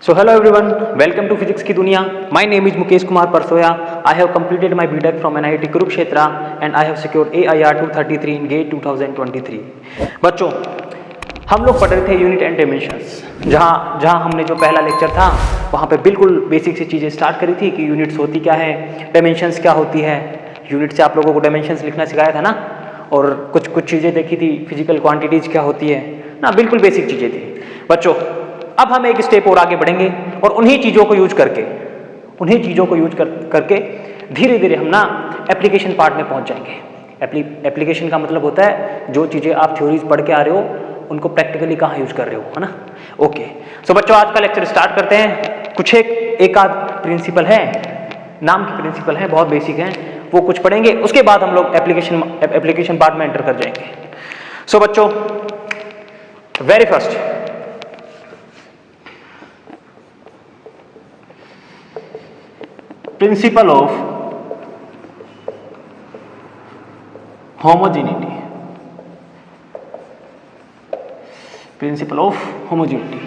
So hello everyone, welcome to Physics की दुनिया. My name is Mukesh Kumar Parsoya. I have completed my B.Tech from NIT Kurukshetra and I have secured AIR 233 in GATE 2023. बच्चों, हम लोग पढ़ रहे थे यूनिट एंड डायमेंशंस. जहाँ हमने जो पहला लेक्चर था वहाँ पे बिल्कुल बेसिक से चीज़ें स्टार्ट करी थी कि यूनिट्स होती क्या है, डायमेंशंस क्या होती है. यूनिट से आप लोगों को डायमेंशंस लिखना सिखाया था ना, और कुछ चीज़ें देखी थी, फिजिकल क्वांटिटीज़ क्या होती है ना, बिल्कुल बेसिक चीज़ें थी. बच्चों, अब हम एक स्टेप और आगे बढ़ेंगे और उन्हीं चीज़ों को यूज करके धीरे धीरे हम ना एप्लीकेशन पार्ट में पहुंच जाएंगे. एप्लीकेशन का मतलब होता है जो चीज़ें आप थ्योरीज पढ़ के आ रहे हो उनको प्रैक्टिकली कहाँ यूज कर रहे हो, है ना. ओके, सो बच्चों, आज का लेक्चर स्टार्ट करते हैं. कुछ एक आध प्रिंसिपल है, नाम की प्रिंसिपल है, बहुत बेसिक है, वो कुछ पढ़ेंगे. उसके बाद हम लोग एप्लीकेशन पार्ट में एंटर कर जाएंगे. सो बच्चों, very first principle of homogeneity. Principle of homogeneity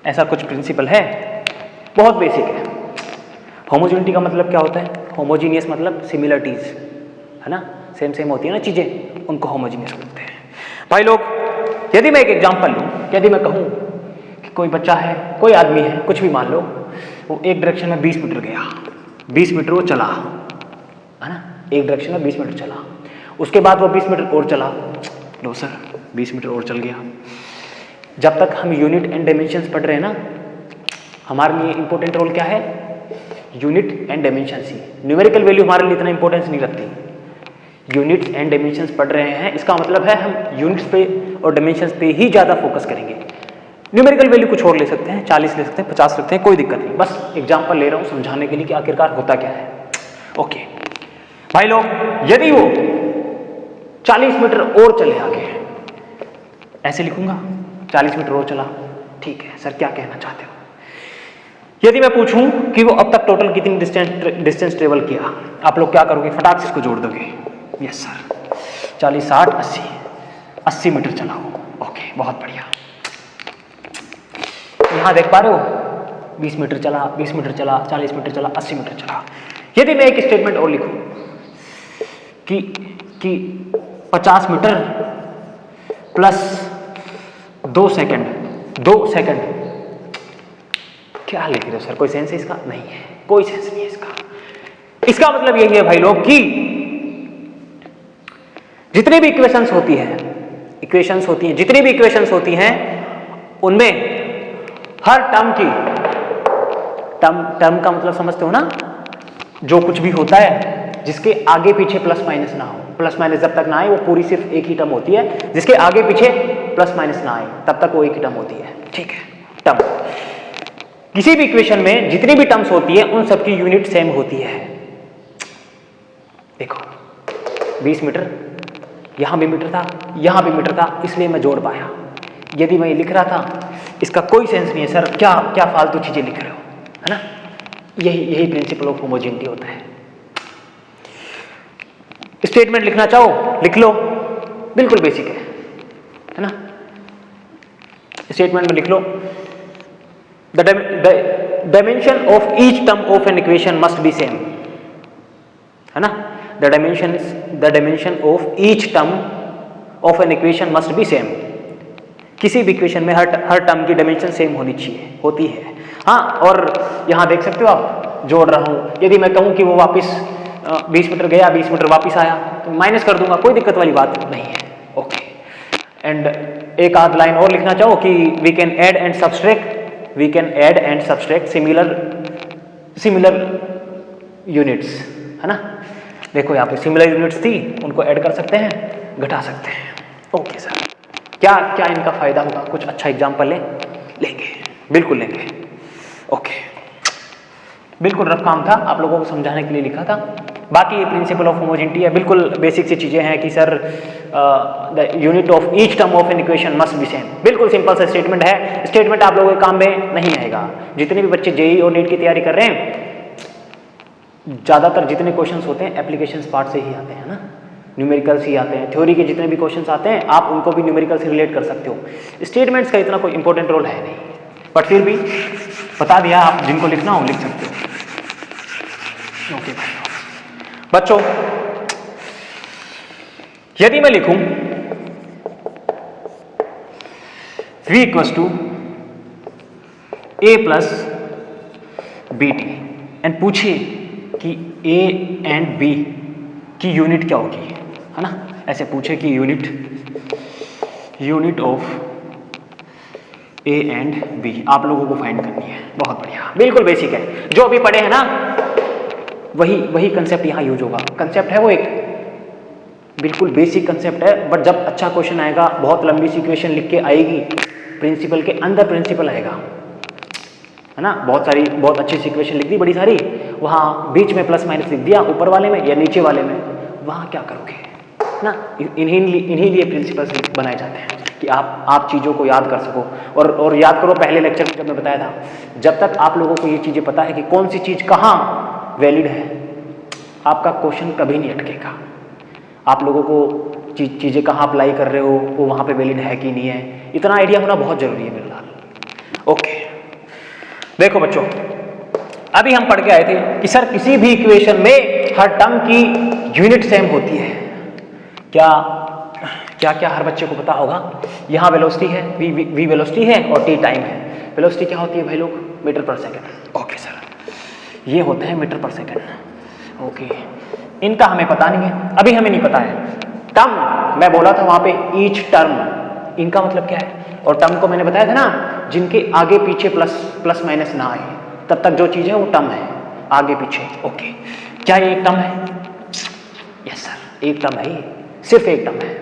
ऐसा कुछ प्रिंसिपल है, बहुत बेसिक है. होमोजेनिटी का मतलब क्या होता है? होमोजीनियस मतलब सिमिलरिटीज, है ना, सेम होती है ना चीजें, उनको होमोजीनियस बोलते हैं. भाई लोग, यदि मैं एक एग्जांपल लूं, यदि मैं कहूं कि कोई बच्चा है, कोई आदमी है, कुछ भी मान लो, वो एक डायरेक्शन में 20 मीटर गया, 20 मीटर वो चला, है ना, एक डायरेक्शन में 20 मीटर चला. उसके बाद वो 20 मीटर और चला. लो सर, 20 मीटर और चल गया. जब तक हम यूनिट एंड डायमेंशंस पढ़ रहे हैं ना, हमारे लिए इंपॉर्टेंट रोल क्या है? Unit and dimensions he. Numerical value हमारे लिए इतना इंपॉर्टेंस नहीं रखती. यूनिट एंड डायमेंशंस पढ़ रहे हैं, इसका मतलब है हम यूनिट्स पे और डायमेंशंस पे ही ज़्यादा फोकस करेंगे. न्यूमेरिकल वैल्यू कुछ और ले सकते हैं, 40 ले सकते हैं, 50 रखते हैं, कोई दिक्कत नहीं. बस एग्जांपल ले रहा हूँ समझाने के लिए कि आखिरकार होता क्या है. ओके भाई लोग, यदि वो 40 मीटर और चले आगे, ऐसे लिखूंगा, 40 मीटर और चला. ठीक है सर, क्या कहना चाहते हो? यदि मैं पूछूं कि वो अब तक टोटल कितनी डिस्टेंस ट्रेवल किया, आप लोग क्या करोगे? फटाक से इसको जोड़ दोगे. यस सर, 40, 60, 80 मीटर चला. ओके, बहुत बढ़िया. यहां देख पा रहे हो, 20 मीटर चला, 20 मीटर चला, 40 मीटर चला, 80 मीटर चला. यदि मैं एक स्टेटमेंट और लिखूं कि 50 मीटर प्लस 2 सेकंड, क्या लिख रहे हो सर? कोई सेंस है इसका? नहीं है, कोई सेंस नहीं है इसका. इसका मतलब यही है भाई लोग कि जितनी भी इक्वेशंस होती हैं, जितनी भी इक्वेशंस होती हैं, उनमें हर टर्म का मतलब समझते हो ना, जो कुछ भी होता है जिसके आगे पीछे प्लस माइनस ना हो. प्लस माइनस जब तक ना आए वो पूरी सिर्फ एक ही टर्म होती है. जिसके आगे पीछे प्लस माइनस ना आए तब तक वो एक ही टर्म होती है. ठीक है, टर्म. किसी भी इक्वेशन में जितनी भी टर्म्स होती है उन सबकी यूनिट सेम होती है. देखो, 20 मीटर, यहां भी मीटर था, यहां भी मीटर था, इसलिए मैं जोड़ पाया. यदि मैं ये लिख रहा था, इसका कोई सेंस नहीं है सर, क्या फालतू चीजें लिख रहे हो, है ना. यही प्रिंसिपल ऑफ होमोजेनिटी होता है. स्टेटमेंट लिखना चाहो लिख लो, बिल्कुल बेसिक है ना. स्टेटमेंट में लिख लो, the dimension of each term of an equation must be same, है ना. The dimension of each term of an equation must be same. किसी भी इक्वेशन में हर टर्म की डायमेंशन सेम होती है. हाँ, और यहां देख सकते हो आप, जोड़ रहा हूं. यदि मैं कहूं कि वो वापस 20 मीटर गया, 20 मीटर वापस आया, तो माइनस कर दूंगा, कोई दिक्कत वाली बात नहीं है. ओके, एंड एक आध लाइन और लिखना चाहो कि we can add and subtract similar units, है ना. देखो यहाँ पे सिमिलर यूनिट्स थी, उनको ऐड कर सकते हैं, घटा सकते हैं. ओके सर, क्या इनका फायदा होगा? कुछ अच्छा एग्जाम्पल लेंगे, बिल्कुल लेंगे. ओके, बिल्कुल रफ काम था, आप लोगों को समझाने के लिए लिखा था. बाकी ये प्रिंसिपल ऑफ होमोजेनिटी है, बिल्कुल बेसिक सी चीजें हैं कि sir the unit of each term of an equation must be same. बिल्कुल सिंपल सा स्टेटमेंट है. स्टेटमेंट आप लोगों के काम में नहीं आएगा. जितने भी बच्चे जेईई और नीट की तैयारी कर रहे हैं, ज्यादातर जितने क्वेश्चंस होते हैं एप्लीकेशंस पार्ट से ही आते हैं ना. न्यूमेरिकल्स ही आते हैं. थ्योरी के जितने भी क्वेश्चंस आते हैं आप उनको भी न्यूमेरिकल से रिलेट कर सकते हो. स्टेटमेंट्स का इतना कोई इंपॉर्टेंट रोल है नहीं. बट फिर भी बता दिया, आप जिनको लिखना हो लिख सकते हो। ओके बच्चों, यदि मैं लिखूं V equals to A plus BT and पूछिए कि A एंड B की यूनिट क्या होगी, है ना। ऐसे पूछे कि unit of A and B आप लोगों को फाइंड करनी है। बहुत बढ़िया, बिल्कुल बेसिक है, जो अभी पढ़े हैं ना वही कंसेप्ट यहाँ यूज होगा। कंसेप्ट है वो एक बिल्कुल बेसिक कंसेप्ट है, बट जब अच्छा क्वेश्चन आएगा, बहुत लंबी सी इक्वेशन लिख के आएगी, प्रिंसिपल के अंदर प्रिंसिपल आएगा, है ना। बहुत अच्छी सी इक्वेशन लिख दी बड़ी सारी, वहाँ बीच में प्लस माइनस लिख दिया, ऊपर वाले में या नीचे वाले में, वहाँ क्या करोगे ना। इन्हीं लिए प्रिंसिपल्स बनाए जाते हैं कि आप चीज़ों को याद कर सको। और याद करो, पहले लेक्चर में जब मैं बताया था, जब तक आप लोगों को ये चीज़ें पता है कि कौन सी चीज़ कहाँ वैलिड है, आपका क्वेश्चन कभी नहीं अटकेगा। आप लोगों को चीज़ें कहाँ अप्लाई कर रहे हो, वो वहाँ पे वैलिड है कि नहीं है, इतना आइडिया होना बहुत जरूरी है मेरे लाल। ओके देखो बच्चों, अभी हम पढ़ के आए थे कि सर किसी भी इक्वेशन में हर टर्म की यूनिट सेम होती है। क्या हर बच्चे को पता होगा। यहाँ वेलोसिटी है, v वेलोसिटी है और t टाइम है। वेलोसिटी क्या होती है भाई लोग, मीटर पर सेकंड। ओके सर, ये होता है मीटर पर सेकंड। ओके, इनका हमें पता नहीं है, अभी हमें नहीं पता है। टर्म मैं बोला था वहां पे, ईच टर्म, इनका मतलब क्या है। और टर्म को मैंने बताया था ना, जिनके आगे पीछे प्लस माइनस ना आए, तब तक जो चीज है वो टर्म है, आगे पीछे। ओके, क्या ये एक टर्म है? यस सर, एक टर्म है, ये सिर्फ एक टर्म है।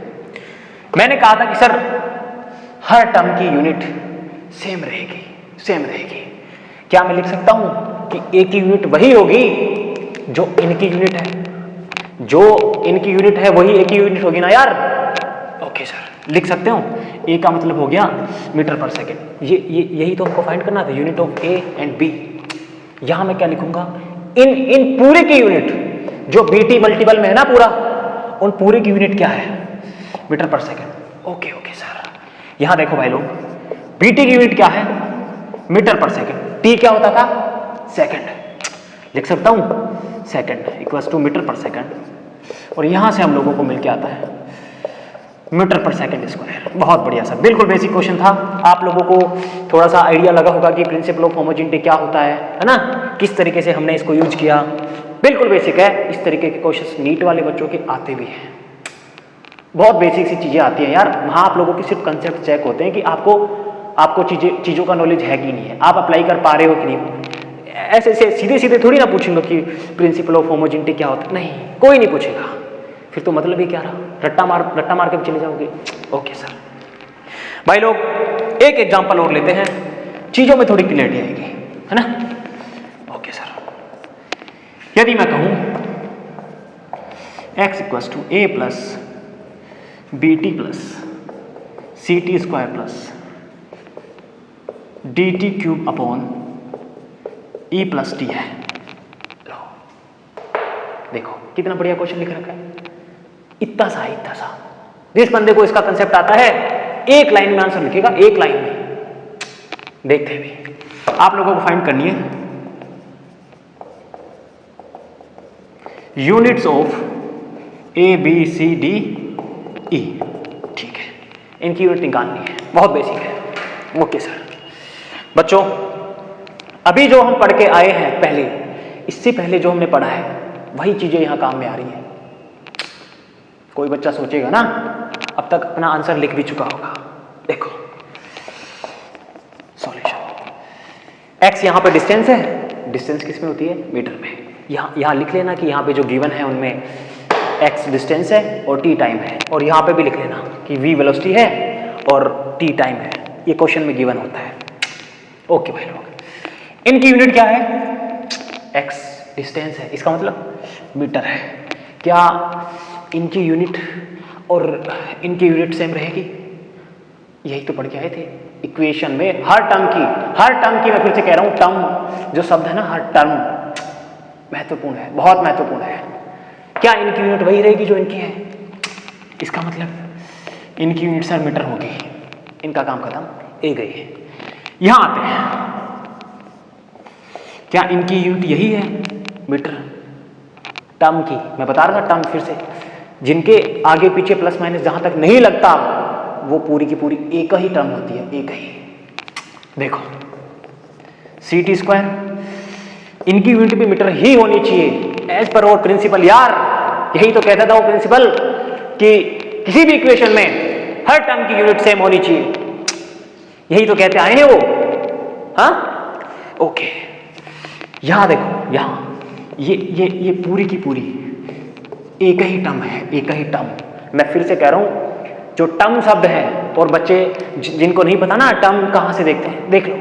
मैंने कहा था कि सर हर टर्म की यूनिट सेम रहेगी। क्या मैं लिख सकता हूं कि ए की यूनिट वही होगी जो इनकी यूनिट है, जो इनकी यूनिट है वही ए की यूनिट होगी ना यार। ओके सर, लिख सकते हो। ए का मतलब हो गया मीटर पर सेकेंड, यही तो हमको फाइंड करना था, unit of A and B. यहां मैं क्या लिखूंगा, इन पूरे की यूनिट जो बीटी मल्टीपल में है ना पूरा, उन पूरे की यूनिट क्या है, मीटर पर सेकेंड। ओके सर, यहां देखो भाई लोग, बीटी की यूनिट क्या है, मीटर पर सेकेंड। टी क्या होता था, सेकेंड। लिख सकता हूं सेकेंड इक्वल्स टू मीटर पर सेकेंड, और यहां से हम लोगों को मिलके आता है मीटर पर सेकेंड स्क्वायर। बहुत बढ़िया सर, बिल्कुल बेसिक क्वेश्चन था। आप लोगों को थोड़ा सा आइडिया लगा होगा कि प्रिंसिपल ऑफ होमोजेनिटी क्या होता है ना, किस तरीके से हमने इसको यूज किया। बिल्कुल बेसिक है, इस तरीके के क्वेश्चन नीट वाले बच्चों के आते भी हैं। बहुत बेसिक सी चीजें आती हैं यार, वहां आप लोगों के सिर्फ कंसेप्ट चेक होते हैं कि आपको चीजों का नॉलेज है कि नहीं है, आप अप्लाई कर पा रहे हो कि नहीं। ऐसे सीधे थोड़ी ना पूछूंगा कि प्रिंसिपल ऑफ होमोजेनिटी क्या होता है, नहीं, कोई नहीं पूछेगा। फिर तो मतलब ही क्या रहा, रट्टा मार के चले जाओगे। ओके सर, भाई लोग एक एग्जांपल और लेते हैं, चीजों में थोड़ी क्लियरिटी आएगी, है ना। ओके सर, यदि मैं कहूं x equals to a plus B T plus C T square plus D T cube upon E plus T है। लो देखो कितना बढ़िया क्वेश्चन लिख रखा है, इतना सा जिस बंदे को इसका कंसेप्ट आता है एक लाइन में आंसर लिखेगा, एक लाइन में। देखते भी आप लोगों को फाइंड करनी है units of A B C D E. ठीक है, इनकी यूनिट निकालनी है, बहुत बेसिक है। ओके सर, बच्चों अभी जो हम पढ़ के आए हैं पहले, इससे पहले जो हमने पढ़ा है वही चीजें यहां काम में आ रही हैं। कोई बच्चा सोचेगा ना, अब तक अपना आंसर लिख भी चुका होगा। देखो सॉल्यूशन, x यहां पे डिस्टेंस है, डिस्टेंस किस में होती है, मीटर में। यहां लिख लेना कि यहां पे जो गिवन है उनमें x डिस्टेंस है और t टाइम है, और यहां पे भी लिख लेना कि v वेलोसिटी है और t टाइम है। ये क्वेश्चन में गिवन होता है। ओके भाई लोग, इनकी यूनिट क्या है, x डिस्टेंस है, इसका मतलब मीटर है। क्या इनकी यूनिट और इनकी यूनिट सेम रहेगी? यही तो पढ़ के आए थे इक्वेशन में। हर टर्म की मैं फिर से कह रहा हूं, टर्म जो शब्द है ना, हर टर्म महत्वपूर्ण है, बहुत महत्वपूर्ण है। क्या इनकी यूनिट वही रहेगी जो इनकी है? इसका मतलब इनकी यूनिट सर मीटर होगी, इनका काम खत्म, ए गई है। यहां आते हैं, क्या इनकी यूनिट यही है मीटर? टर्म की मैं बता रहा था, टर्म फिर से, जिनके आगे पीछे प्लस माइनस जहां तक नहीं लगता वो पूरी की पूरी एक ही टर्म होती है, एक ही। देखो ct स्क्वायर, इनकी यूनिट भी मीटर ही होनी चाहिए एज पर और प्रिंसिपल। यार यही तो कहता था वो प्रिंसिपल कि किसी भी इक्वेशन में हर टर्म की यूनिट सेम होनी चाहिए, यही तो कहते आए हैं वो। हाँ ओके, यहां देखो, यहां ये पूरी की पूरी एक ही टर्म है, एक ही टर्म। मैं फिर से कह रहा हूं, जो टर्म शब्द है, और बच्चे जिनको नहीं पता ना टर्म कहां से देखते हैं, देख लो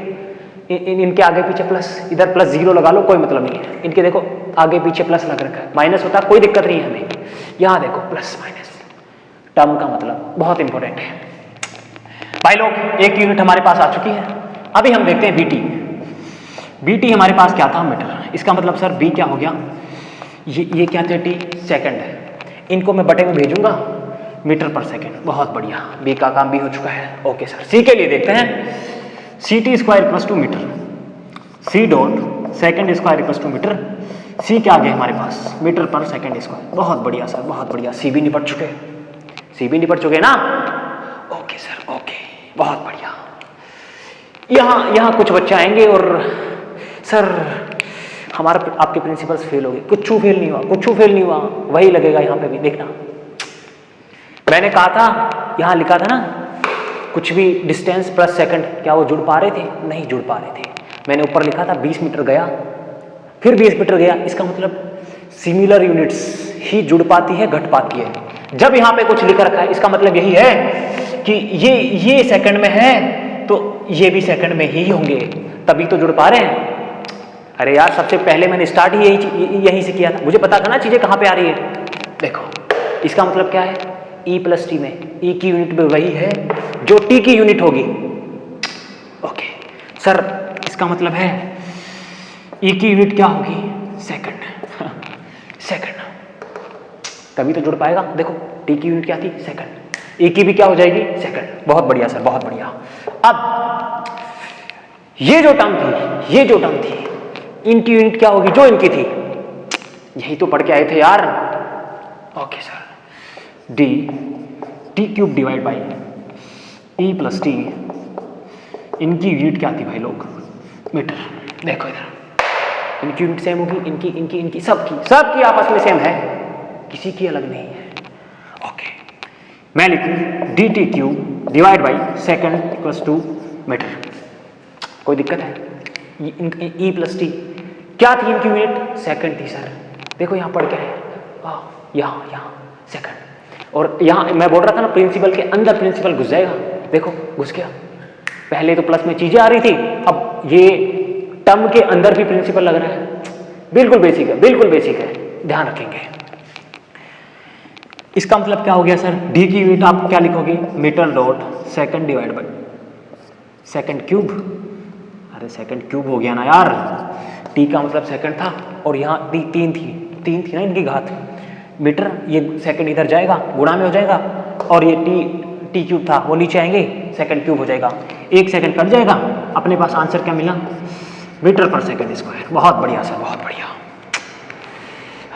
इनके आगे पीछे प्लस, इधर प्लस जीरो लगा लो, कोई मतलब नहीं है। इनके देखो आगे पीछे प्लस लग रखा है, माइनस होता कोई दिक्कत नहीं है हमें। यहां देखो प्लस माइनस, टर्म का मतलब बहुत इंपॉर्टेंट है भाई लोग। एक यूनिट हमारे पास आ चुकी है, अभी हम देखते हैं बीटी। बीटी हमारे पास क्या था? मीटर। इसका मतलब सर बी क्या हो गया? ये क्या थे? टी सेकंड है। इनको मैं बटे में भेजूंगा मीटर पर सेकंड। बहुत बढ़िया, बी का काम भी हो चुका है। ओके सर, सी के लिए देखते हैं। ct square equals to metre, c dot second square equals to metre. c क्या आ गया हमारे पास? मीटर पर सेकंड स्क्वायर। बहुत बढ़िया सर, बहुत बढ़िया। सी भी निपट चुके, सी भी निपट चुके ना। ओके सर, ओके, बहुत बढ़िया। यहाँ कुछ बच्चे आएंगे और सर हमारा आपके प्रिंसिपल्स फेल हो गए। कुछ फेल नहीं हुआ, कुछ फेल नहीं हुआ, वही लगेगा यहाँ पे भी। देखना, मैंने कहा था, यहाँ लिखा था ना, कुछ भी डिस्टेंस प्लस सेकंड, क्या वो जुड़ पा रहे थे? नहीं जुड़ पा रहे थे। मैंने ऊपर लिखा था 20 मीटर गया, फिर 20 मीटर गया। इसका मतलब सिमिलर यूनिट्स ही जुड़ पाती है, घट पाती है। जब यहाँ पे कुछ लिख रखा है, इसका मतलब यही है कि ये सेकंड में है तो ये भी सेकंड में ही होंगे, तभी तो जुड़ पा रहे हैं। अरे यार, सबसे पहले मैंने स्टार्ट ही यहीं से किया था, मुझे पता था ना चीजें कहाँ पे आ रही है। देखो इसका मतलब क्या है? e प्लस टी में e की यूनिट भी वही है जो t की यूनिट होगी। ओके सर, इसका मतलब है e की यूनिट क्या होगी? सेकंड। सेकंड, तभी तो जुड़ पाएगा। देखो t की यूनिट क्या थी? सेकंड। e की भी क्या हो जाएगी? सेकंड। बहुत बढ़िया सर, बहुत बढ़िया। अब ये जो टर्म थी, इनकी यूनिट क्या होगी जो इनकी थी? यही तो पढ़ के आए थे यार। Okay sir, D T cube divide by E plus T. इनकी यूनिट क्या थी भाई लोग? मीटर। देखो इधर, इनकी यूनिट सेम होगी, इनकी सबकी आपस में सेम है, किसी की अलग नहीं है। ओके, मैं लिखूं D T cube divide by second equals to metre. कोई दिक्कत है? ई प्लस टी क्या थी इनकी यूनिट? सेकंड थी सर। देखो यहाँ पढ़ के है, यहाँ सेकंड। और यहाँ मैं बोल रहा था ना, प्रिंसिपल के अंदर प्रिंसिपल घुस जाएगा। देखो घुस गया। पहले तो प्लस में चीजें आ रही थी, अब ये टर्म के अंदर भी प्रिंसिपल लग रहा है। बिल्कुल बेसिक है, बिल्कुल बेसिक है, ध्यान रखेंगे। इसका मतलब क्या हो गया सर? डी की यूनिट आप क्या लिखोगे? Metre dot second divide by second cube. अरे सेकंड क्यूब हो गया ना यार, टी का मतलब सेकंड था और यहाँ तीन थी ना इनकी घात। मीटर, ये सेकंड इधर जाएगा, गुणा में हो जाएगा, और ये टी क्यूब था वो नीचे आएंगे, सेकंड क्यूब हो जाएगा। एक सेकंड कट जाएगा, अपने पास आंसर क्या मिला? मीटर पर सेकंड स्क्वायर। बहुत बढ़िया सर, बहुत बढ़िया।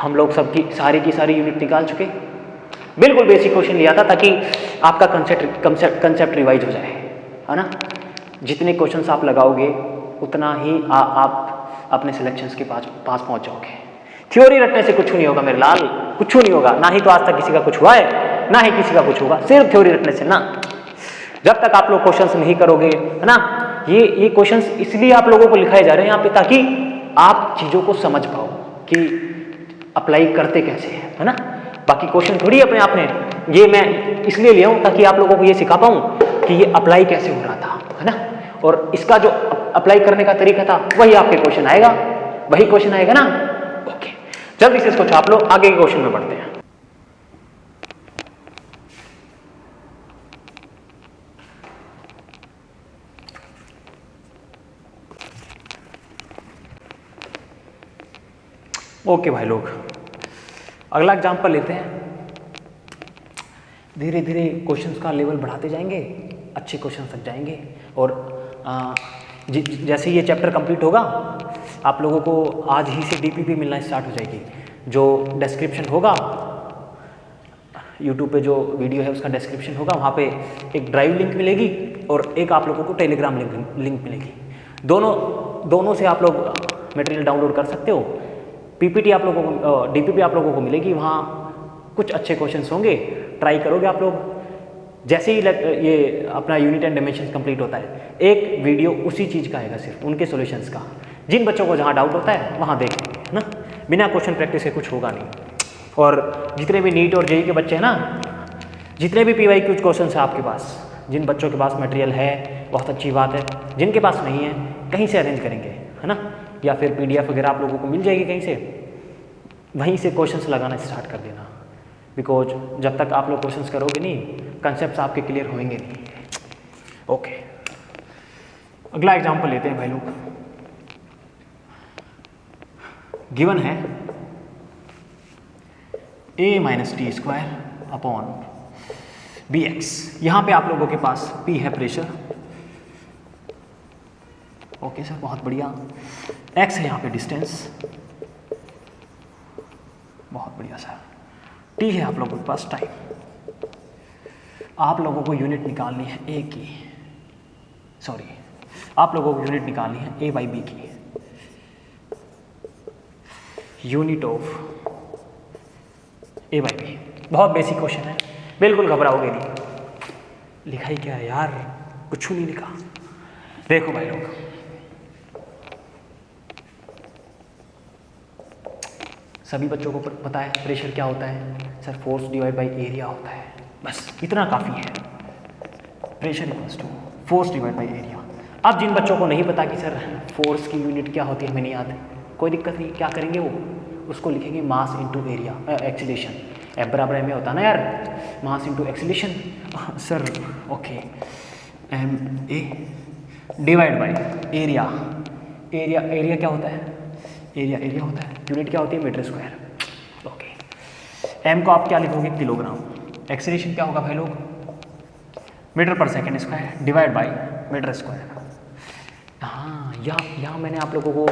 हम लोग सबकी की सारी यूनिट निकाल चुके। बिल्कुल बेसिक क्वेश्चन लिया था ताकि आपका कंसेप्ट रिवाइज हो जाए, है ना। जितने क्वेश्चंस आप लगाओगे उतना ही आप अपने सिलेक्शंस के पास पहुंच जाओगे। थ्योरी रटने से कुछ नहीं होगा मेरे लाल, कुछ नहीं होगा। ना ही तो आज तक किसी का कुछ हुआ है, ना ही किसी का कुछ होगा, सिर्फ थ्योरी रटने से ना। जब तक आप लोग क्वेश्चंस नहीं करोगे, है ना, ये क्वेश्चंस इसलिए आप लोगों को लिखाए जा रहे हैं यहाँ पे ताकि आप चीजों को समझ पाओ कि अप्लाई करते कैसे है ना। बाकी क्वेश्चन थोड़ी अपने आप में, ये मैं इसलिए लिया हूँ ताकि आप लोगों को ये सिखा पाऊँ कि ये अप्लाई कैसे हो रहा था, है ना। और इसका जो अप्लाई करने का तरीका था वही आपके क्वेश्चन आएगा, वही क्वेश्चन आएगा ना। ओके, जल्दी से इसको छाप लो, आगे के क्वेश्चन में बढ़ते हैं। ओके भाई लोग, अगला एग्जाम्पल लेते हैं। धीरे धीरे क्वेश्चंस का लेवल बढ़ाते जाएंगे, अच्छे क्वेश्चन तक जाएंगे। और जैसे ये चैप्टर कंप्लीट होगा आप लोगों को आज ही से डीपीपी मिलना स्टार्ट हो जाएगी। जो डिस्क्रिप्शन होगा यूट्यूब पे जो वीडियो है उसका डिस्क्रिप्शन होगा, वहाँ पे एक ड्राइव लिंक मिलेगी और एक आप लोगों को टेलीग्राम लिंक मिलेगी। दोनों से आप लोग मटेरियल डाउनलोड कर सकते हो। पीपीटी आप लोगों को डीपीपी आप लोगों को मिलेगी, वहाँ कुछ अच्छे क्वेश्चंस होंगे, ट्राई करोगे आप लोग। जैसे ही ये अपना यूनिट एंड डायमेंशंस कंप्लीट होता है एक वीडियो उसी चीज़ का आएगा, सिर्फ उनके सॉल्यूशंस का। जिन बच्चों को जहाँ डाउट होता है वहाँ देख लेंगे, है ना। बिना क्वेश्चन प्रैक्टिस के कुछ होगा नहीं। और जितने भी नीट और जेई के बच्चे हैं ना, जितने भी पीवाईक्यू क्वेश्चन है आपके पास, जिन बच्चों के पास मटेरियल है बहुत अच्छी बात है, जिनके पास नहीं है कहीं से अरेंज करेंगे, है ना, या फिर पीडीएफ वगैरह आप लोगों को मिल जाएगी कहीं से, वहीं से क्वेश्चंस लगाना स्टार्ट कर देना। बिकॉज जब तक आप लोग क्वेश्चंस करोगे नहीं कंसेप्ट आपके क्लियर होंगे नहीं। ओके, अगला एग्जाम्पल लेते हैं भाई लोग। गिवन है a minus T square upon B X. यहाँ पे आप लोगों के पास p है प्रेशर, ओके सर बहुत बढ़िया। x है यहाँ पे डिस्टेंस, बहुत बढ़िया सर। t है आप लोगों के पास टाइम। आप लोगों को यूनिट निकालनी है a की, सॉरी आप लोगों को यूनिट निकालनी है a बाई बी की, unit of a by B. बहुत बेसिक क्वेश्चन है, बिल्कुल घबराओगे नहीं। लिखा ही क्या है यार, कुछ नहीं लिखा। देखो भाई लोग, सभी बच्चों को पता है प्रेशर क्या होता है sir, force divide by area होता है, बस इतना काफ़ी है। Pressure equals to force divide by area. अब जिन बच्चों को नहीं पता कि सर फोर्स की यूनिट क्या होती है हमें नहीं याद है, कोई दिक्कत नहीं, क्या करेंगे वो उसको लिखेंगे mass into area, acceleration. F बराबर एम ए होता है ना यार, mass into acceleration sir. Okay, M A divide by area. Area क्या होता है, एरिया होता है, यूनिट क्या होती है मीटर स्क्वायर। ओके, एम को आप क्या लिखोगे किलोग्राम, एक्सीलेशन क्या होगा भाई लोग मीटर पर second square divide by metre square. हाँ, यहाँ मैंने आप लोगों को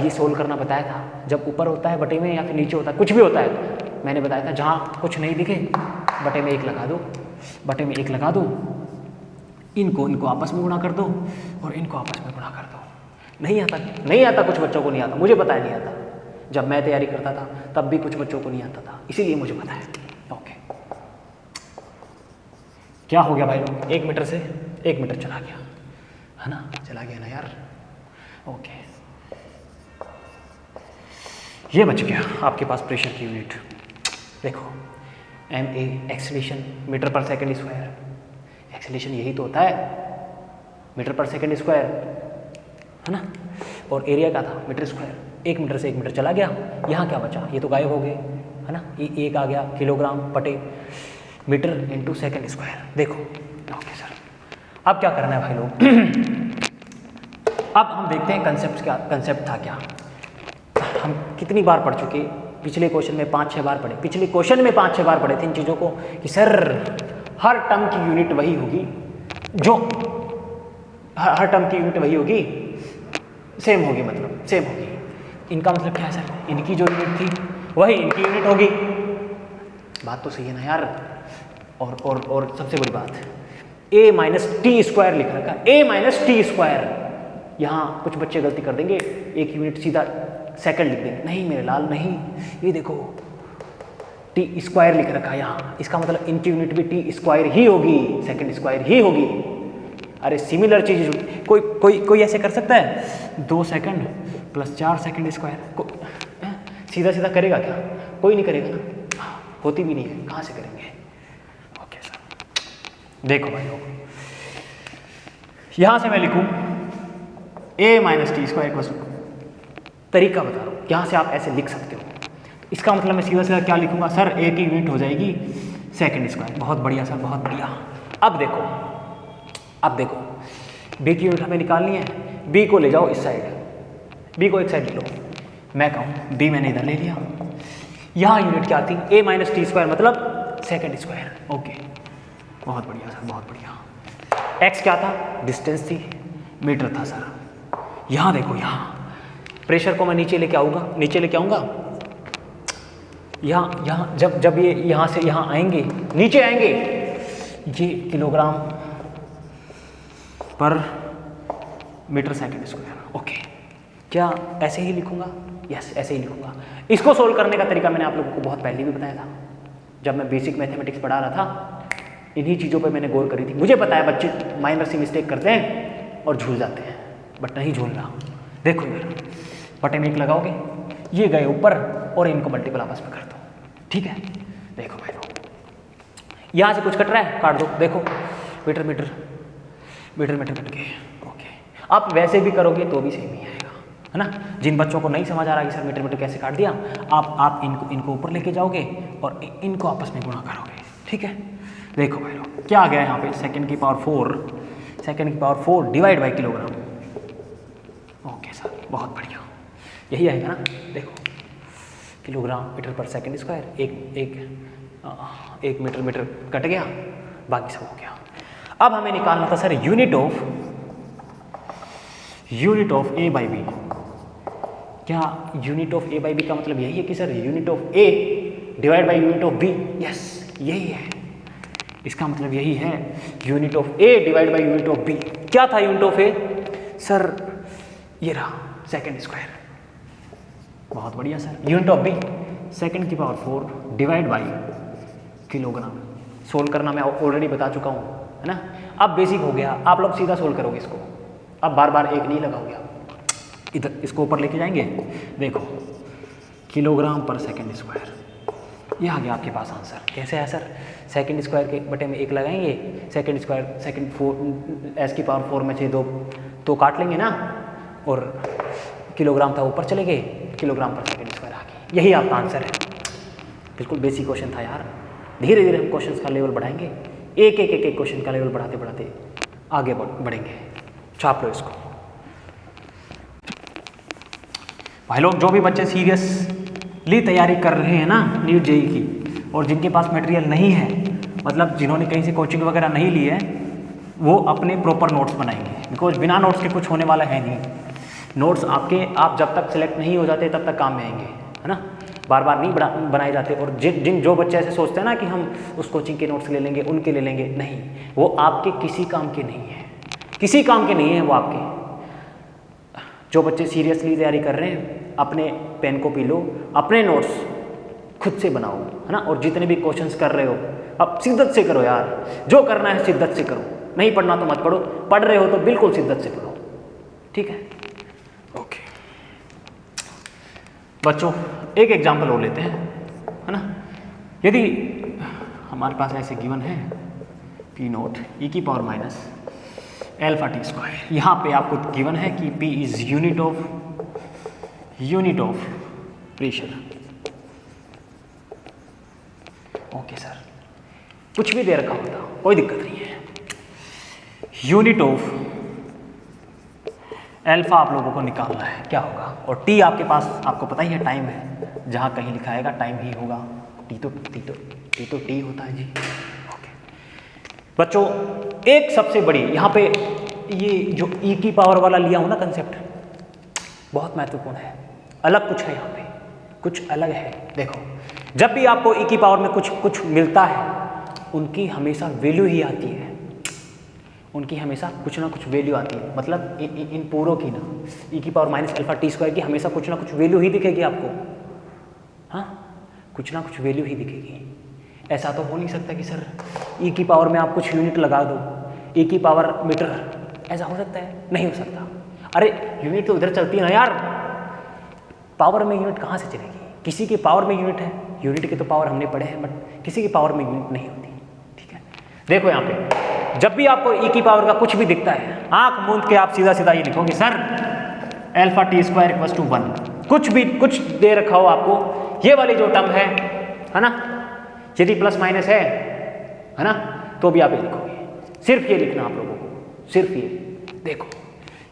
ये सोल्व करना बताया था, जब ऊपर होता है बटे में या फिर नीचे होता है कुछ भी होता है, मैंने बताया था जहाँ कुछ नहीं दिखे बटे में 1 लगा दो, बटे में 1 लगा दो, इनको आपस में गुणा कर दो और इनको आपस में गुणा कर दो। नहीं आता कुछ बच्चों को नहीं आता, मुझे पता है नहीं आता। जब मैं तैयारी करता था तब भी कुछ बच्चों को नहीं आता था, इसीलिए मुझे पता है। ओके, क्या हो गया भाई लोग, 1 मीटर से 1 मीटर चला गया, है ना, चला गया ना यार। ओके, ये बच गया आपके पास प्रेशर की यूनिट। देखो एम ए एक्सीलेशन मीटर पर सेकेंड स्क्वायर, एक्सीलेशन यही तो होता है मीटर पर सेकेंड स्क्वायर, है ना। और एरिया का था मीटर स्क्वायर, 1 मीटर से 1 मीटर चला गया, यहाँ क्या बचा, ये तो गायब हो गए, है ना। ये 1 आ गया किलोग्राम बटे मीटर इंटू सेकेंड स्क्वायर। देखो ओके सर, अब क्या करना है भाई लोग अब हम देखते हैं कंसेप्ट था क्या। हम कितनी बार पढ़ चुके, पिछले क्वेश्चन में 5-6 बार पढ़े, पिछले क्वेश्चन में 5-6 बार पढ़े थे इन चीज़ों को कि सर हर टर्म की यूनिट वही होगी, जो हर टर्म की यूनिट वही होगी, सेम होगी, मतलब सेम होगी। इनका मतलब क्या है सर, इनकी जो यूनिट थी वही इनकी यूनिट होगी। बात तो सही है ना यार। और सबसे बड़ी बात, a माइनस टी स्क्वायर लिख रखा, a माइनस टी स्क्वायर। यहाँ कुछ बच्चे गलती कर देंगे, एक यूनिट सीधा सेकंड लिख देंगे, नहीं मेरे लाल नहीं, ये देखो टी स्क्वायर लिख रखा है यहाँ, इसका मतलब इनकी यूनिट भी टी स्क्वायर ही होगी, सेकंड स्क्वायर ही होगी। अरे सिमिलर चीज, कोई ऐसे कर सकता है 2 सेकंड प्लस 4 सेकंड स्क्वायर, सीधा सीधा करेगा क्या, कोई नहीं करेगा ना, होती भी नहीं है, कहाँ से करेंगे। ओके सर, देखो भाई लोग, यहाँ से मैं लिखूँ a माइनस टी स्क्वायर, तरीका बता रहा हूँ, यहाँ से आप ऐसे लिख सकते हो। इसका मतलब मैं सीधा सीधा क्या लिखूंगा सर, a की यूनिट हो जाएगी सेकंड स्क्वायर। बहुत बढ़िया सर, बहुत बढ़िया। अब देखो b की यूनिट हमें निकालनी है, b को ले जाओ इस साइड, b को एक साइड ले लो, मैं कहूँ b मैंने इधर ले लिया। यहाँ यूनिट क्या थी, a माइनस टी स्क्वायर मतलब सेकंड स्क्वायर। ओके, बहुत बढ़िया सर, बहुत बढ़िया। x क्या था, डिस्टेंस थी, मीटर था सर, यहाँ देखो, यहाँ प्रेशर को मैं नीचे लेके आऊँगा, नीचे लेके आऊँगा, यहाँ जब ये यहाँ से यहाँ आएंगे, नीचे आएंगे, ये किलोग्राम पर मीटर सेकंड स्क्वायर। ओके, क्या ऐसे ही लिखूँगा? यस, ऐसे ही लिखूँगा। इसको सोल्व करने का तरीका मैंने आप लोगों को बहुत पहले भी बताया था, जब मैं बेसिक मैथमेटिक्स पढ़ा रहा था। इन्हीं चीज़ों पे मैंने गौर करी थी। मुझे पता है बच्चे माइनर सी मिस्टेक करते हैं और झूल जाते हैं, बट नहीं झूलना। देखो इधर बटन एक लगाओगे, ये गए ऊपर और इनको मल्टीपल आपस में कर दो, ठीक है। देखो भाई, यहाँ से कुछ कट रहा है, काट दो। देखो मीटर मीटर मीटर मीटर कट गए। ओके, आप वैसे भी करोगे तो भी सेम ही आएगा, है ना। जिन बच्चों को नहीं समझ आ रहा कि सर मीटर मीटर कैसे काट दिया, आप इनको ऊपर लेके जाओगे और इनको आपस में गुणा करोगे, ठीक है। देखो भाई लोग, क्या आ गया यहाँ पे, सेकंड की power 4 divide by kilogram. Okay sir, बहुत बढ़िया, यही आएगा ना। देखो किलोग्राम मीटर पर सेकंड स्क्वायर, एक मीटर कट गया, बाकी सब हो गया। अब हमें निकालना था sir unit of A by B. क्या unit of A by B का मतलब यही है कि sir unit of A divide by unit of B? Yes, यही है, इसका मतलब यही है, unit of A divide by unit of B. क्या था यूनिट ऑफ ए? सर ये रहा, सेकंड स्क्वायर। बहुत बढ़िया sir. Unit of B second की power 4 divide by kilogram. Solve करना मैं ऑलरेडी बता चुका हूँ, है ना। अब बेसिक हो गया, आप लोग सीधा सोल्व करोगे इसको, अब बार बार एक नहीं लगाओगे आप। इधर इसको ऊपर लेके जाएंगे, देखो किलोग्राम पर सेकंड स्क्वायर, ये आ गया आपके पास आंसर। कैसे है सर? सेकंड स्क्वायर के बटे में एक लगाएंगे, सेकंड स्क्वायर सेकंड 4 एस की पावर 4 में से दो काट लेंगे ना, और किलोग्राम था ऊपर चले गए, किलोग्राम पर सेकंड स्क्वायर आ गई। यही आपका आंसर है। बिल्कुल बेसिक क्वेश्चन था यार। धीरे धीरे हम क्वेश्चन का लेवल बढ़ाएंगे, एक क्वेश्चन का लेवल बढ़ाते बढ़ाते आगे बढ़ेंगे। छाप लो इसको भाई लोग। जो भी बच्चे सीरियसली तैयारी कर रहे हैं ना नीट जेई की, और जिनके पास मटेरियल नहीं है, मतलब जिन्होंने कहीं से कोचिंग वगैरह नहीं ली है, वो अपने प्रॉपर नोट्स बनाएंगे, बिकॉज बिना नोट्स के कुछ होने वाला है नहीं। नोट्स आप जब तक सिलेक्ट नहीं हो जाते तब तक काम में आएंगे, है ना। बार बार नहीं बनाए जाते। और जो बच्चे ऐसे सोचते हैं ना कि हम उस कोचिंग के नोट्स ले लेंगे, उनके ले लेंगे, नहीं, वो आपके किसी काम के नहीं है, किसी काम के नहीं है वो आपके। जो बच्चे सीरियसली तैयारी कर रहे हैं, अपने पेन कॉपी लो, अपने नोट्स खुद से बनाओ, है ना। और जितने भी क्वेश्चंस कर रहे हो, अब शिद्दत से करो यार, जो करना है शिद्दत से करो। नहीं पढ़ना तो मत पढ़ो, पढ़ रहे हो तो बिल्कुल शिद्दत से पढ़ो, ठीक है। ओके बच्चों, एक एग्जाम्पल और लेते हैं, है ना। यदि हमारे पास ऐसे गिवन है पी नोट ई की power minus alpha T square, यहाँ पे आपको गिवन है कि P is unit of pressure. Okay sir, कुछ भी दे रखा होता कोई दिक्कत नहीं है। यूनिट ऑफ एल्फा आप लोगों को निकालना है, क्या होगा। और टी आपके पास, आपको पता ही है, टाइम है, जहाँ कहीं लिखा आएगा टाइम ही होगा। टी तो टी होता है जी। ओके बच्चों, एक सबसे बड़ी यहाँ पे ये जो ई की पावर वाला लिया हूँ ना कंसेप्ट, बहुत महत्वपूर्ण है। अलग कुछ है यहाँ पे, कुछ अलग है। देखो, जब भी आपको ई की पावर में कुछ मिलता है, उनकी हमेशा वैल्यू ही आती है, उनकी हमेशा कुछ ना कुछ वैल्यू आती है। मतलब इन पूरों की ना, ई की power minus alpha T square की हमेशा कुछ ना कुछ वैल्यू ही दिखेगी आपको। हाँ, कुछ ना कुछ वैल्यू ही दिखेगी। ऐसा तो हो नहीं सकता कि सर ई की पावर में आप कुछ यूनिट लगा दो, ई की पावर मीटर, ऐसा हो सकता है? नहीं हो सकता। अरे यूनिट तो उधर चलती है ना यार, पावर में यूनिट कहाँ से चलेगी? किसी के पावर में यूनिट है, यूनिट के तो पावर हमने पढ़े हैं, बट किसी की पावर में यूनिट नहीं होती, ठीक है। देखो यहाँ पे जब भी आपको ई की पावर का कुछ भी दिखता है, आंख मूंद के आप सीधा ये लिखोगे, sir alpha T square equals to 1। कुछ दे रखा हो आपको, ये वाली जो टर्म है ना, यदि प्लस माइनस है ना, तो भी आप ये लिखोगे। सिर्फ ये लिखना आप लोगों को, सिर्फ ये। देखो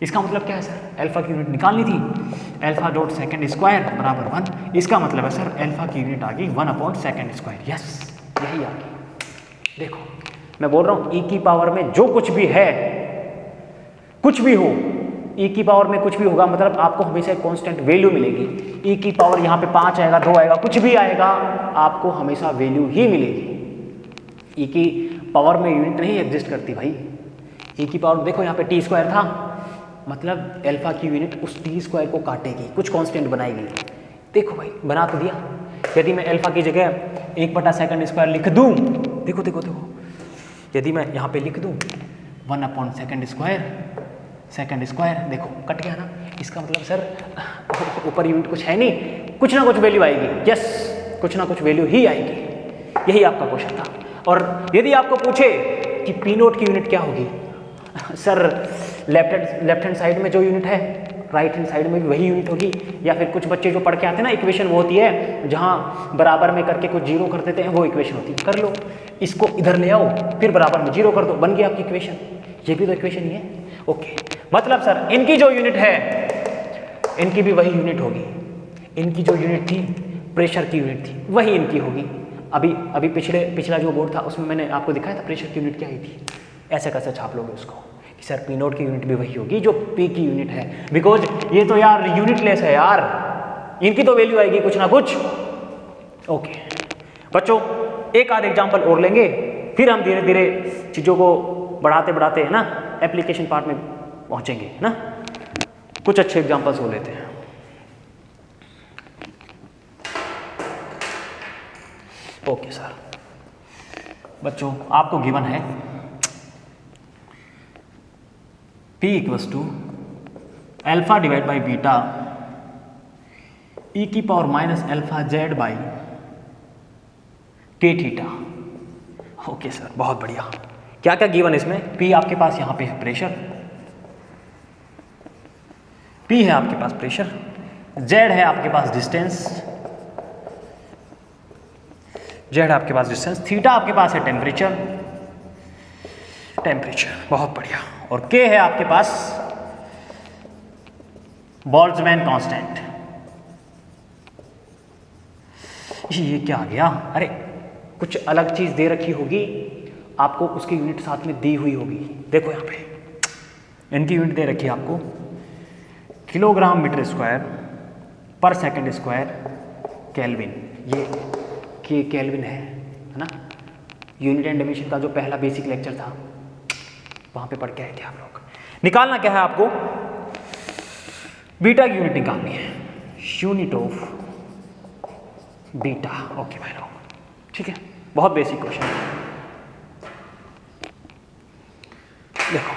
इसका मतलब क्या है सर, एल्फा की यूनिट निकालनी थी, एल्फा डॉट सेकंड स्क्वायर बराबर 1। इसका मतलब है सर एल्फा की यूनिट आ गई 1 सेकंड स्क्वायर। यस, यही आ गई। देखो मैं बोल रहा हूँ ई की पावर में जो कुछ भी है, कुछ भी हो, ई की पावर में कुछ भी होगा मतलब आपको हमेशा एक कांस्टेंट वैल्यू मिलेगी। ई की पावर यहाँ पे 5 आएगा, 2 आएगा, कुछ भी आएगा, आपको हमेशा वैल्यू ही मिलेगी। ई की पावर में यूनिट नहीं एग्जिस्ट करती भाई। ई की पावर देखो यहाँ पे टी स्क्वायर था, मतलब अल्फा की यूनिट उस टी स्क्वायर को काटेगी, कुछ कांस्टेंट बनाएगी। देखो भाई बना तो दिया। यदि मैं अल्फा की जगह 1/सेकंड स्क्वायर लिख दूँ, देखो देखो देखो, यदि मैं यहाँ पे लिख दूँ 1/सेकंड स्क्वायर, देखो कट गया ना। इसका मतलब सर ऊपर यूनिट कुछ है नहीं, कुछ ना कुछ वैल्यू आएगी। यस, कुछ ना कुछ वैल्यू ही आएगी। यही आपका क्वेश्चन था। और यदि आपको पूछे कि पी नोट की यूनिट क्या होगी, सर लेफ्ट हैंड साइड में जो यूनिट है राइट हैंड साइड में भी वही यूनिट होगी। या फिर कुछ बच्चे जो पढ़ के आते हैं ना, इक्वेशन वो होती है जहाँ बराबर में करके कुछ जीरो कर देते हैं, वो इक्वेशन होती है। कर लो, इसको इधर ले आओ, फिर बराबर में जीरो कर दो, बन गई आपकी इक्वेशन। ये भी तो इक्वेशन ही है। ओके, मतलब सर इनकी जो यूनिट है इनकी भी वही यूनिट होगी। इनकी जो यूनिट थी प्रेशर की यूनिट थी, वही इनकी होगी। अभी पिछला जो बोर्ड था उसमें मैंने आपको दिखाया था प्रेशर की यूनिट क्या आई थी। ऐसे कैसे छाप लोगे उसको कि सर पी नोट की यूनिट भी वही होगी जो पी की यूनिट है, बिकॉज ये तो यार यूनिटलेस है यार, इनकी तो वैल्यू आएगी कुछ ना कुछ। ओके बच्चों, एक आध एग्जाम्पल और लेंगे, फिर हम धीरे धीरे चीज़ों को बढ़ाते बढ़ाते है ना एप्लीकेशन पार्ट में पहुंचेंगे, है ना। कुछ अच्छे एग्जाम्पल्स हो लेते हैं। ओके सर, बच्चों आपको गिवन है P equals to alpha divide by beta e की power minus alpha Z by K theta. Okay sir, बहुत बढ़िया। क्या क्या गिवन इसमें? P आपके पास यहाँ पे है प्रेशर, P है आपके पास प्रेशर, Z है आपके पास डिस्टेंस, Z आपके पास डिस्टेंस, थीटा आपके पास है टेम्परेचर, बहुत बढ़िया, और K है आपके पास बोल्ट्जमैन कांस्टेंट। ये क्या आ गया? अरे कुछ अलग चीज दे रखी होगी आपको, उसकी यूनिट साथ में दी हुई होगी। देखो यहाँ पे इनकी यूनिट दे रखी है आपको किलोग्राम मीटर स्क्वायर पर सेकंड स्क्वायर केल्विन। ये के केल्विन है ना। यूनिट एंड डायमेंशन का जो पहला बेसिक लेक्चर था वहां पे पढ़ के आए थे आप लोग। निकालना क्या है आपको? बीटा की यूनिट निकालनी है, यूनिट ऑफ बीटा। ओके भाई लोग, ठीक है, बहुत बेसिक क्वेश्चन है। देखो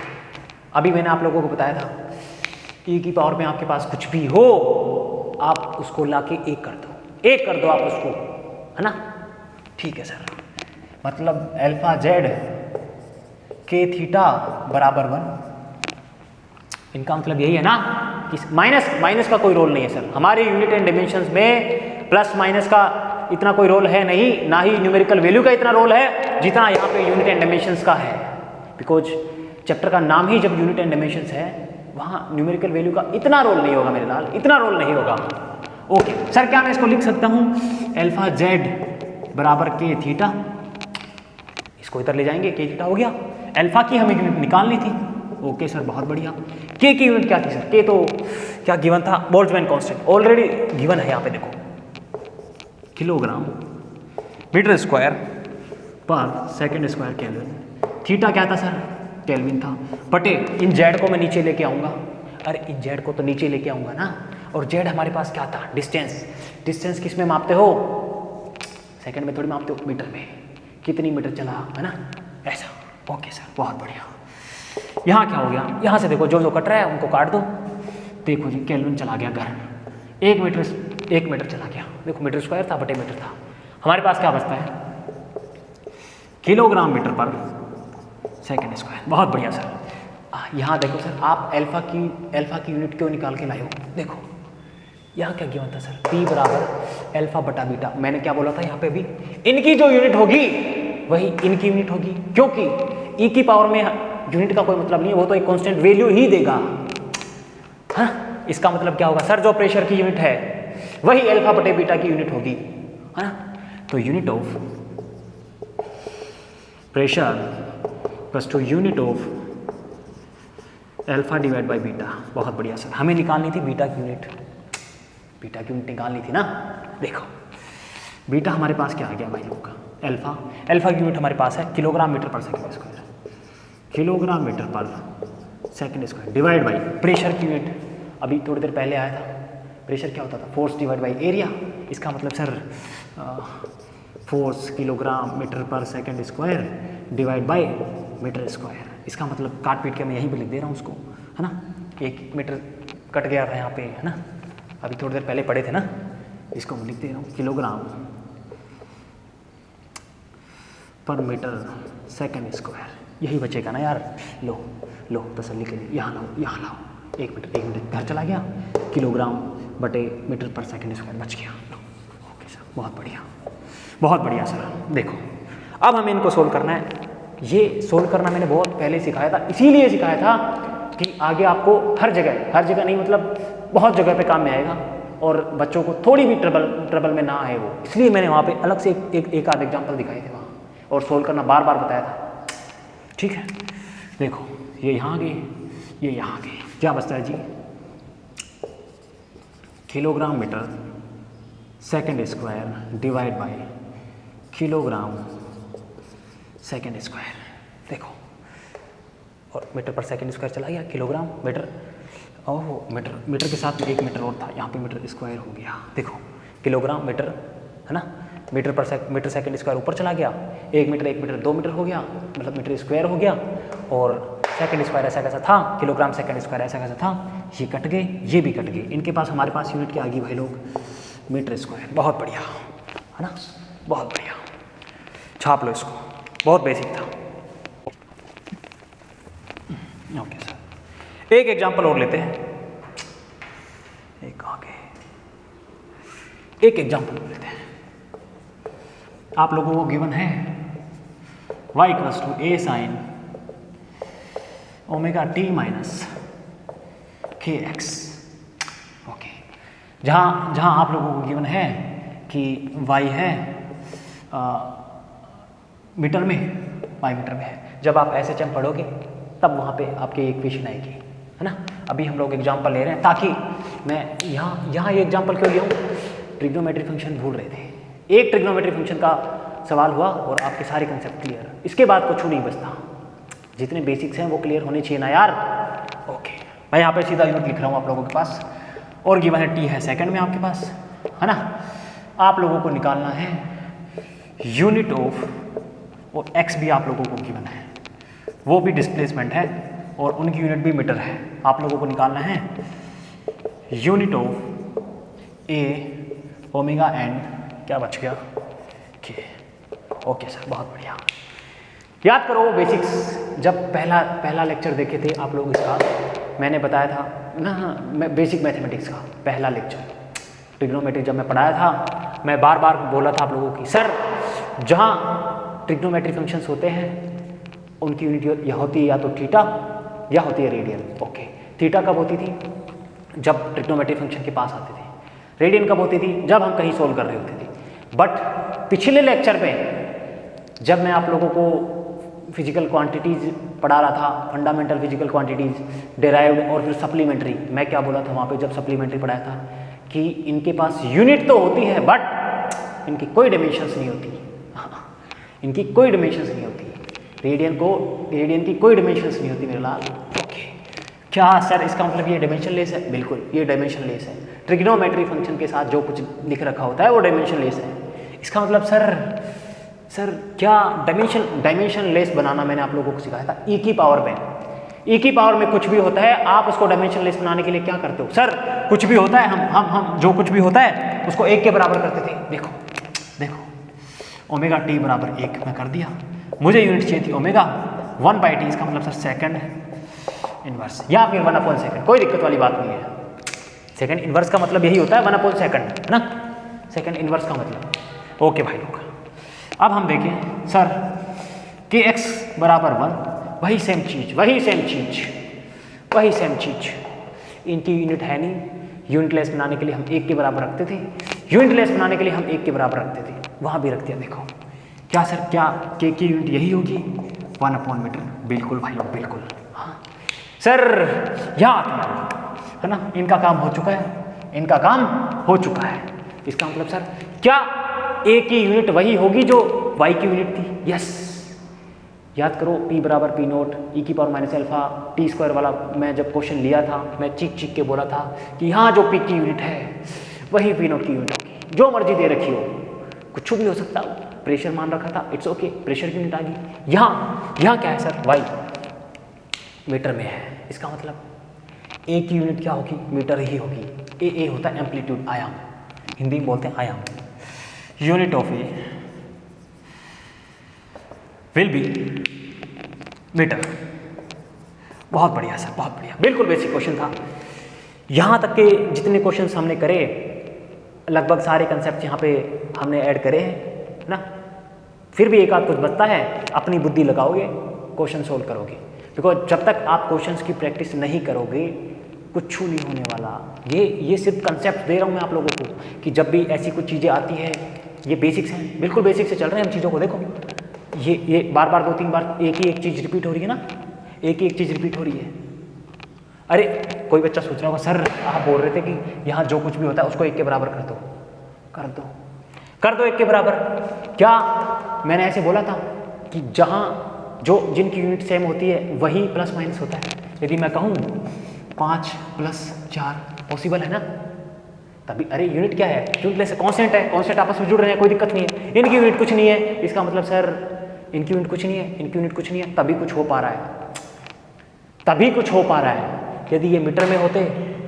अभी मैंने आप लोगों को बताया था ई की पावर में आपके पास कुछ भी हो आप उसको लाके एक कर दो आप उसको, है ना। ठीक है सर, मतलब अल्फा जेड के थीटा बराबर 1। इनका मतलब यही है ना कि माइनस का कोई रोल नहीं है सर हमारे यूनिट एंड डायमेंशंस में। प्लस माइनस का इतना कोई रोल है नहीं, ना ही न्यूमेरिकल वैल्यू का इतना रोल है जितना यहाँ पे यूनिट एंड डायमेंशंस का है। बिकॉज चैप्टर का नाम ही जब यूनिट एंड डायमेंशंस है, वहाँ न्यूमेरिकल वैल्यू का इतना रोल नहीं होगा मेरे लाल, इतना रोल नहीं होगा। ओके सर, क्या मैं इसको लिख सकता हूँ अल्फा जेड बराबर के थीटा, इसको इधर ले जाएंगे, के थीटा हो गया। अल्फा की हमें यूनिट निकालनी थी। ओके सर, बहुत बढ़िया। के की यूनिट क्या थी सर? के तो क्या गिवन था? बोल्ट्जमैन कांस्टेंट ऑलरेडी गिवन है यहाँ पे, देखो किलोग्राम मीटर स्क्वायर पर सेकंड स्क्वायर केल्विन। थीटा क्या था सर? केल्विन था, बटे इन जेड को मैं नीचे लेके आऊँगा। अरे इन जेड को तो नीचे लेके आऊँगा ना, और जेड हमारे पास क्या था? डिस्टेंस। डिस्टेंस किस में मापते हो? सेकंड में थोड़ी मापते हो, मीटर में। कितनी मीटर चला, है ना, ऐसा। ओके सर, बहुत बढ़िया। यहाँ क्या हो गया? यहाँ से देखो जो जो कट रहा है उनको काट दो। देखो जी, केल्विन चला गया घर, 1 मीटर चला गया। देखो मीटर स्क्वायर था बटे मीटर था, हमारे पास क्या बचता है? किलोग्राम मीटर पर सेकंड स्क्वायर। बहुत बढ़िया सर। यहाँ देखो सर, आप अल्फा की यूनिट क्यों निकाल के लाए हो? देखो यहाँ क्या गिवन था सर? P बराबर अल्फा बटा बीटा। मैंने क्या बोला था यहाँ पे भी? इनकी जो यूनिट होगी वही इनकी यूनिट होगी, क्योंकि ई की पावर में यूनिट का कोई मतलब नहीं है, वो तो एक कांस्टेंट वैल्यू ही देगा। हाँ, इसका मतलब क्या होगा सर? जो प्रेशर की यूनिट है वही अल्फा बटे बीटा की यूनिट होगी, है ना। तो unit of pressure plus two unit of alpha divide by beta. बहुत बढ़िया सर, हमें निकालनी थी बीटा की यूनिट, बीटा की यूनिट निकालनी थी ना। देखो बीटा हमारे पास क्या आ गया भाई लोग का, अल्फा, अल्फा की यूनिट हमारे पास है किलोग्राम मीटर पर सेकंड स्क्वायर, किलोग्राम मीटर पर second square divide by pressure की यूनिट, अभी थोड़ी देर पहले आया था, प्रेशर क्या होता था, फोर्स डिवाइड बाई एरिया। इसका मतलब सर फोर्स किलोग्राम मीटर पर second square divide by metre square. इसका मतलब काट पीट के मैं यहीं पे लिख दे रहा हूँ उसको, है ना। 1 मीटर कट गया था यहाँ पे, है ना, अभी थोड़ी देर पहले पढ़े थे ना, इसको मैं लिख दे रहा हूँ किलोग्राम पर मीटर सेकंड स्क्वायर, यही बचेगा ना यार। लो लो तसल्ली के लिए यहाँ लाओ, यहाँ लाओ, 1 मिनट घर चला गया, किलोग्राम बटे मीटर पर सेकंड स्क्वायर बच गया। लो ओके सर, बहुत बढ़िया, बहुत बढ़िया सर। देखो अब हमें इनको सोल्व करना है। ये सोल्व करना मैंने बहुत पहले सिखाया था, इसीलिए सिखाया था कि आगे आपको हर जगह नहीं, मतलब बहुत जगह पे काम में आएगा और बच्चों को थोड़ी भी ट्रबल में ना आए वो, इसलिए मैंने वहाँ पे अलग से एक आध एग्जाम्पल दिखाए थे वहाँ और सोल्व करना बार बार बताया था। ठीक है, देखो ये यहाँ आ गए, ये यहाँ आ गए, क्या बचता है जी, kilogram metre second square divide by kilogram second square. देखो और मीटर पर सेकंड स्क्वायर चला गया, किलोग्राम मीटर, ओह मीटर के साथ 1 मीटर और था, यहाँ पे मीटर स्क्वायर हो गया। देखो किलोग्राम मीटर, है ना, मीटर सेकंड स्क्वायर ऊपर चला गया, 1 मीटर 2 मीटर हो गया, मतलब मीटर स्क्वायर हो गया, और सेकंड स्क्वायर ऐसा कैसा था, किलोग्राम सेकंड स्क्वायर ऐसा कैसा था, ये कट गए, ये भी कट गए, इनके पास हमारे पास यूनिट क्या आ गई भाई लोग, मीटर स्क्वायर। बहुत बढ़िया, है ना, बहुत बढ़िया, छाप लो इसको, बहुत बेसिक था। ओके सर, एक एग्जांपल और लेते हैं, एक एग्जांपल और लेते हैं। आप लोगों को गिवन है y equals to a sine omega t minus kx। Okay, जहाँ आप लोगों को गिवन है कि y है मीटर में, y मीटर में है, जब आप SHM पढ़ोगे तब वहाँ पे आपकी इक्वेशन आएगी, है ना। अभी हम लोग एग्जांपल ले रहे हैं ताकि मैं यहाँ ये एग्जांपल क्यों लिया हूँ, ट्रिग्नोमेट्री फंक्शन भूल रहे थे, एक ट्रिग्नोमेट्री फंक्शन का सवाल हुआ और आपके सारे कंसेप्ट क्लियर, इसके बाद कुछ नहीं बचता, जितने बेसिक्स हैं वो क्लियर होने चाहिए ना यार। ओके, मैं यहाँ पे सीधा यूनिट लिख रहा हूँ आप लोगों के पास, और गिवन है t है सेकंड में आपके पास, है ना। आप लोगों को निकालना है यूनिट ऑफ, और x भी आप लोगों को गिवन है, वो भी डिस्प्लेसमेंट है और उनकी यूनिट भी मीटर है। आप लोगों को निकालना है unit of a omega n, क्या बच गया k। ओके सर, बहुत बढ़िया, याद करो बेसिक्स, जब पहला लेक्चर देखे थे आप लोग इसका, मैंने बताया था ना, बेसिक मैथमेटिक्स का पहला लेक्चर, ट्रिग्नोमेट्री जब मैं पढ़ाया था, मैं बार बार बोला था आप लोगों की, सर जहाँ ट्रिग्नोमेट्री फंक्शंस होते हैं उनकी यूनिट या होती है या तो थीटा या होती है रेडियन। ओके, थीटा कब होती थी, जब ट्रिग्नोमेट्री फंक्शन के पास आते थे, रेडियन कब होती थी, जब हम कहीं सोल्व कर रहे होते थे। बट पिछले लेक्चर में जब मैं आप लोगों को फिजिकल क्वांटिटीज़ पढ़ा रहा था, फंडामेंटल फिजिकल क्वांटिटीज़, डेराइव्ड और फिर सप्लीमेंट्री, मैं क्या बोला था वहाँ पे जब सप्लीमेंट्री पढ़ाया था, कि इनके पास यूनिट तो होती है बट इनकी कोई डायमेंशंस नहीं होती, इनकी कोई डायमेंशंस नहीं होती, रेडियन की कोई डायमेंशंस नहीं होती मेरे लाल। ओके, क्या सर इसका मतलब ये डायमेंशन लेस है, बिल्कुल ये डायमेंशन लेस है, ट्रिग्नोमेट्री फंक्शन के साथ जो कुछ लिख रखा होता है वो डायमेंशन लेस है। इसका मतलब सर क्या डायमेंशन लेस बनाना मैंने आप लोगों को सिखाया था ई की पावर में, ई की पावर में कुछ भी होता है आप उसको डायमेंशन लेस बनाने के लिए क्या करते हो, सर कुछ भी होता है हम जो कुछ भी होता है उसको 1 के बराबर करते थे। देखो ओमेगा टी बराबर 1 मैं कर दिया, मुझे यूनिट चाहिए थी ओमेगा 1/t, इसका मतलब सर सेकंड इनवर्स या फिर 1/2, कोई दिक्कत वाली बात नहीं है। सेकंड इनवर्स का मतलब यही होता है 1/2, है ना, सेकंड इनवर्स का मतलब। ओके भाई लोग, अब हम देखें सर kx बराबर 1, वही सेम चीज, इनकी यूनिट है नहीं, यूनिट लेस बनाने के लिए हम 1 के बराबर रखते थे, यूनिट लेस बनाने के लिए हम 1 के बराबर रखते थे, वहाँ भी रख दिया। देखो क्या सर, क्या k की यूनिट यही होगी 1/मीटर, बिल्कुल भाई लोग बिल्कुल, हाँ सर याद है ना, इनका काम हो चुका है, इनका काम हो चुका है। इसका मतलब सर क्या ए की यूनिट वही होगी जो वाई की यूनिट थी? यस, याद करो P बराबर P नोट ई की power minus alpha T square वाला मैं जब क्वेश्चन लिया था, मैं चीख चीख के बोला था कि यहाँ जो P की यूनिट है वही P नोट की यूनिट होगी, जो मर्जी दे रखी हो, कुछ भी हो सकता हो, प्रेशर मान रखा था, इट्स ओके, प्रेशर की यूनिट आ गई। यहाँ क्या है सर? वाई मीटर में है, इसका मतलब ए की यूनिट क्या होगी? मीटर ही होगी। ए होता है एम्पलीट्यूड, आयाम, हिंदी में बोलते हैं आयाम। Unit of A will be metre. बहुत बढ़िया सर, बहुत बढ़िया, बिल्कुल बेसिक क्वेश्चन था। यहाँ तक के जितने क्वेश्चंस हमने करे लगभग सारे कंसेप्ट यहाँ पे हमने ऐड करे हैं ना। फिर भी एक आध कुछ बचता है, अपनी बुद्धि लगाओगे क्वेश्चन सोल्व करोगे, बिकॉज जब तक आप क्वेश्चंस की प्रैक्टिस नहीं करोगे कुछ नहीं होने वाला। ये सिर्फ कंसेप्ट दे रहा हूँ मैं आप लोगों को कि जब भी ऐसी कुछ चीज़ें आती है, ये बेसिक्स हैं, बिल्कुल बेसिक से चल रहे हैं हम चीज़ों को। देखो ये बार बार 2-3 बार एक ही एक चीज़ रिपीट हो रही है ना, एक ही एक चीज़ रिपीट हो रही है। अरे कोई बच्चा सोच रहा होगा सर आप बोल रहे थे कि यहाँ जो कुछ भी होता है उसको एक के बराबर कर दो, कर दो एक के बराबर। क्या मैंने ऐसे बोला था कि जहाँ जिनकी यूनिट सेम होती है वही प्लस माइनस होता है? यदि मैं कहूँ 5 + 4 पॉसिबल है ना, तभी। अरे यूनिट क्या है? यूनिटलेस है, कांस्टेंट है, कांस्टेंट आपस में जुड़ रहे हैं, कोई दिक्कत नहीं है। इनकी यूनिट कुछ नहीं है, इसका मतलब सर इनकी यूनिट कुछ नहीं है, इनकी यूनिट कुछ नहीं है, तभी कुछ हो पा रहा है, तभी कुछ हो पा रहा है। यदि ये मीटर में होते,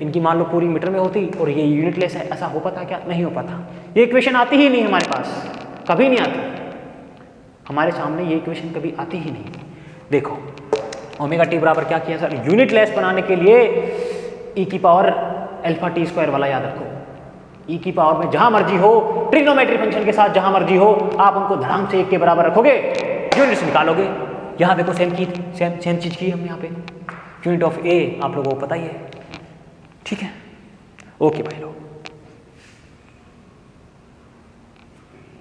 इनकी मान लो पूरी मीटर में होती और ये यूनिटलेस है, ऐसा हो पाता क्या? नहीं हो पाता। ये इक्वेशन आती ही नहीं हमारे पास, कभी नहीं आती हमारे सामने, ये इक्वेशन कभी आती ही नहीं। देखो ओमेगा टी बराबर क्या किया सर? यूनिटलेस बनाने के लिए ई की पावर अल्फा टी स्क्वायर वाला याद रखो। ई की पावर में जहां मर्जी हो, ट्रिग्नोमेट्री फंक्शन के साथ जहां मर्जी हो, आप उनको धड़ाम से एक के बराबर रखोगे, यूनिट्स निकालोगे। यहाँ देखो सेम चीज की हम यहाँ पे यूनिट ऑफ ए आप लोगों को पता ही है, ठीक है? ओके भाई लोग,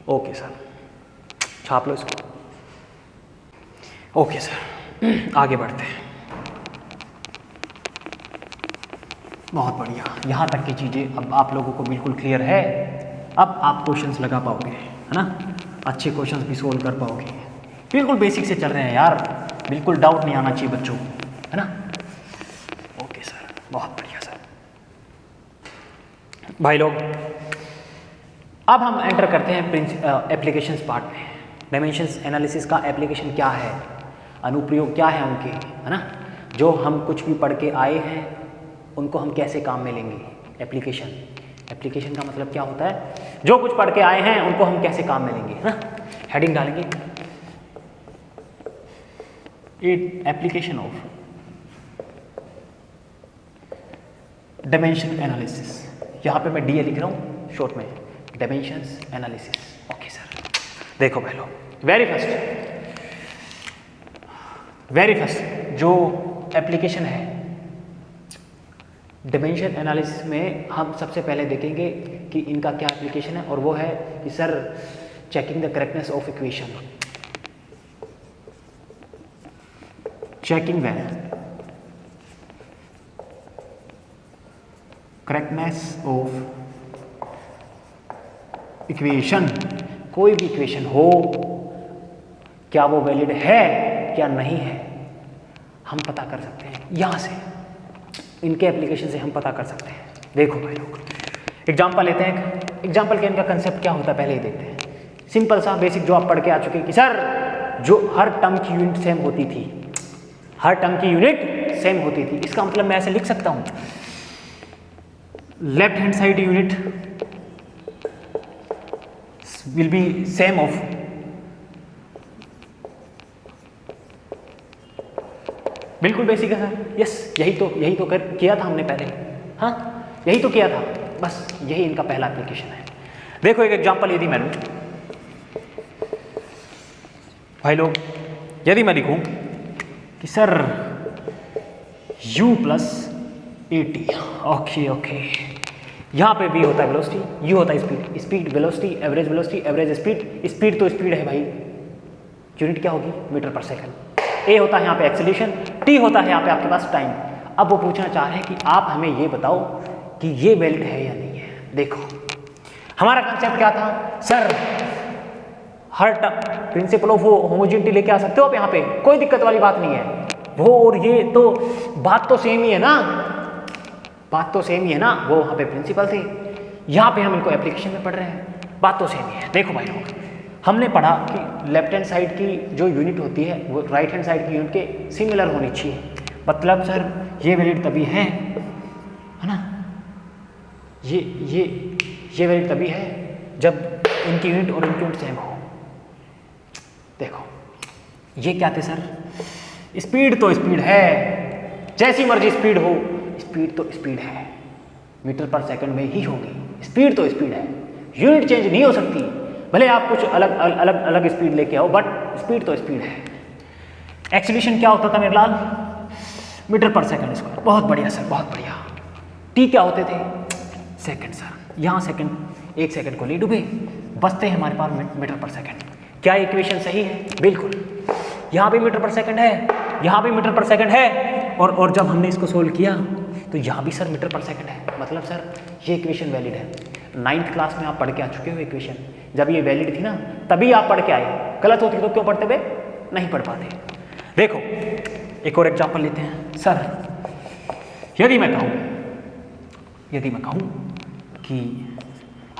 ओके सर, छाप लो इसको। ओके सर, आगे बढ़ते हैं। बहुत बढ़िया, यहाँ तक की चीज़ें अब आप लोगों को बिल्कुल क्लियर है। अब आप क्वेश्चंस लगा पाओगे, है ना, अच्छे क्वेश्चंस भी सोल्व कर पाओगे। बिल्कुल बेसिक से चल रहे हैं यार, बिल्कुल डाउट नहीं आना चाहिए बच्चों को, है ना। ओके सर, बहुत बढ़िया सर। भाई लोग अब हम एंटर करते हैं एप्लीकेशंस पार्ट में। डायमेंशंस एनालिसिस का एप्लीकेशन क्या है, अनुप्रयोग क्या है उनके, है ना। जो हम कुछ भी पढ़ के आए हैं उनको हम कैसे काम में लेंगे। एप्लीकेशन का मतलब क्या होता है? जो कुछ पढ़ के आए हैं उनको हम कैसे काम में लेंगे, है ना। हेडिंग डालेंगे, एप्लीकेशन ऑफ डायमेंशन एनालिसिस। यहाँ पे मैं डीए लिख रहा हूँ शॉर्ट में, डायमेंशंस एनालिसिस। ओके सर, देखो भाई लोग, वेरी फर्स्ट जो एप्लीकेशन है डायमेंशन एनालिसिस में, हम सबसे पहले देखेंगे कि इनका क्या एप्लीकेशन है, और वो है कि sir checking the correctness of equation, checking the correctness of equation. कोई भी इक्वेशन हो, क्या वो वैलिड है क्या नहीं है, हम पता कर सकते हैं यहाँ से, इनके एप्लीकेशन से हम पता कर सकते हैं। देखो भाई लोग, एग्जाम्पल लेते हैं। एग्जाम्पल के इनका कंसेप्ट क्या होता है पहले ही देखते हैं। सिंपल सा बेसिक जो आप पढ़ के आ चुके हैं कि सर जो हर टर्म की यूनिट सेम होती थी, हर टर्म की यूनिट सेम होती थी। इसका मतलब मैं ऐसे लिख सकता हूँ, left hand side unit will be same of बिल्कुल बेसिक है सर। यस, यही तो किया था हमने पहले, हाँ यही तो किया था, बस यही इनका पहला एप्लीकेशन है। देखो एक एग्जांपल यदि मैं लूँ भाई लोग, यदि मैं लिखूं कि सर u + 80, ओके, यहाँ पे v होता है वेलोसिटी, u होता है स्पीड, वेलोसिटी, एवरेज स्पीड तो स्पीड है भाई, यूनिट क्या होगी? मीटर पर सेकंड। a होता है यहाँ पे एक्सेलरेशन, टी होता है यहाँ पे आपके पास टाइम। अब वो पूछना चाह रहे हैं कि आप हमें ये बताओ कि ये वैलिड है या नहीं है। देखो हमारा कंसेप्ट क्या था sir, her principle of homogeneity लेके आ सकते हो आप यहाँ पे, कोई दिक्कत वाली बात नहीं है। वो और ये तो बात तो सेम ही है ना, बात तो सेम ही है ना, वो वहाँ पे प्रिंसिपल थे, यहाँ पे हम इनको एप्लीकेशन में पढ़ रहे हैं, बात तो सेम ही है। देखो भाई लोग, हमने पढ़ा कि लेफ्ट हैंड साइड की जो यूनिट होती है वो राइट हैंड साइड की यूनिट के सिमिलर होनी चाहिए। मतलब सर ये वैलिड तभी है ना, ये वैलिड तभी है जब इनकी यूनिट और इनकी यूनिट सेम हो। देखो ये क्या थे सर, स्पीड तो स्पीड है, जैसी मर्जी स्पीड हो, स्पीड तो स्पीड है, मीटर पर सेकंड में ही होगी, स्पीड तो स्पीड है, यूनिट चेंज नहीं हो सकती, भले आप कुछ अलग स्पीड लेके आओ, बट स्पीड तो स्पीड है। एक्सीलरेशन क्या होता था मेरे लाल, मीटर पर सेकंड स्क्वायर। बहुत बढ़िया सर, बहुत बढ़िया। टी क्या होते थे, सेकंड सर, यहाँ सेकंड, एक सेकंड को ले डूबे, बचते हैं हमारे पास मीटर पर सेकंड। क्या इक्वेशन सही है, बिल्कुल, यहाँ भी मीटर पर सेकंड है, यहाँ भी मीटर पर सेकंड है, और जब हमने इसको सोल्व किया तो यहाँ भी सर मीटर पर सेकंड है। मतलब सर ये इक्वेशन वैलिड है। 9th क्लास में आप पढ़ के आ चुके हो इक्वेशन, जब ये वैलिड थी ना तभी आप पढ़ के आए, गलत होती तो क्यों पढ़ते हुए नहीं पढ़ पाते। देखो एक और एग्जाम्पल लेते हैं सर, यदि मैं कहूँ कि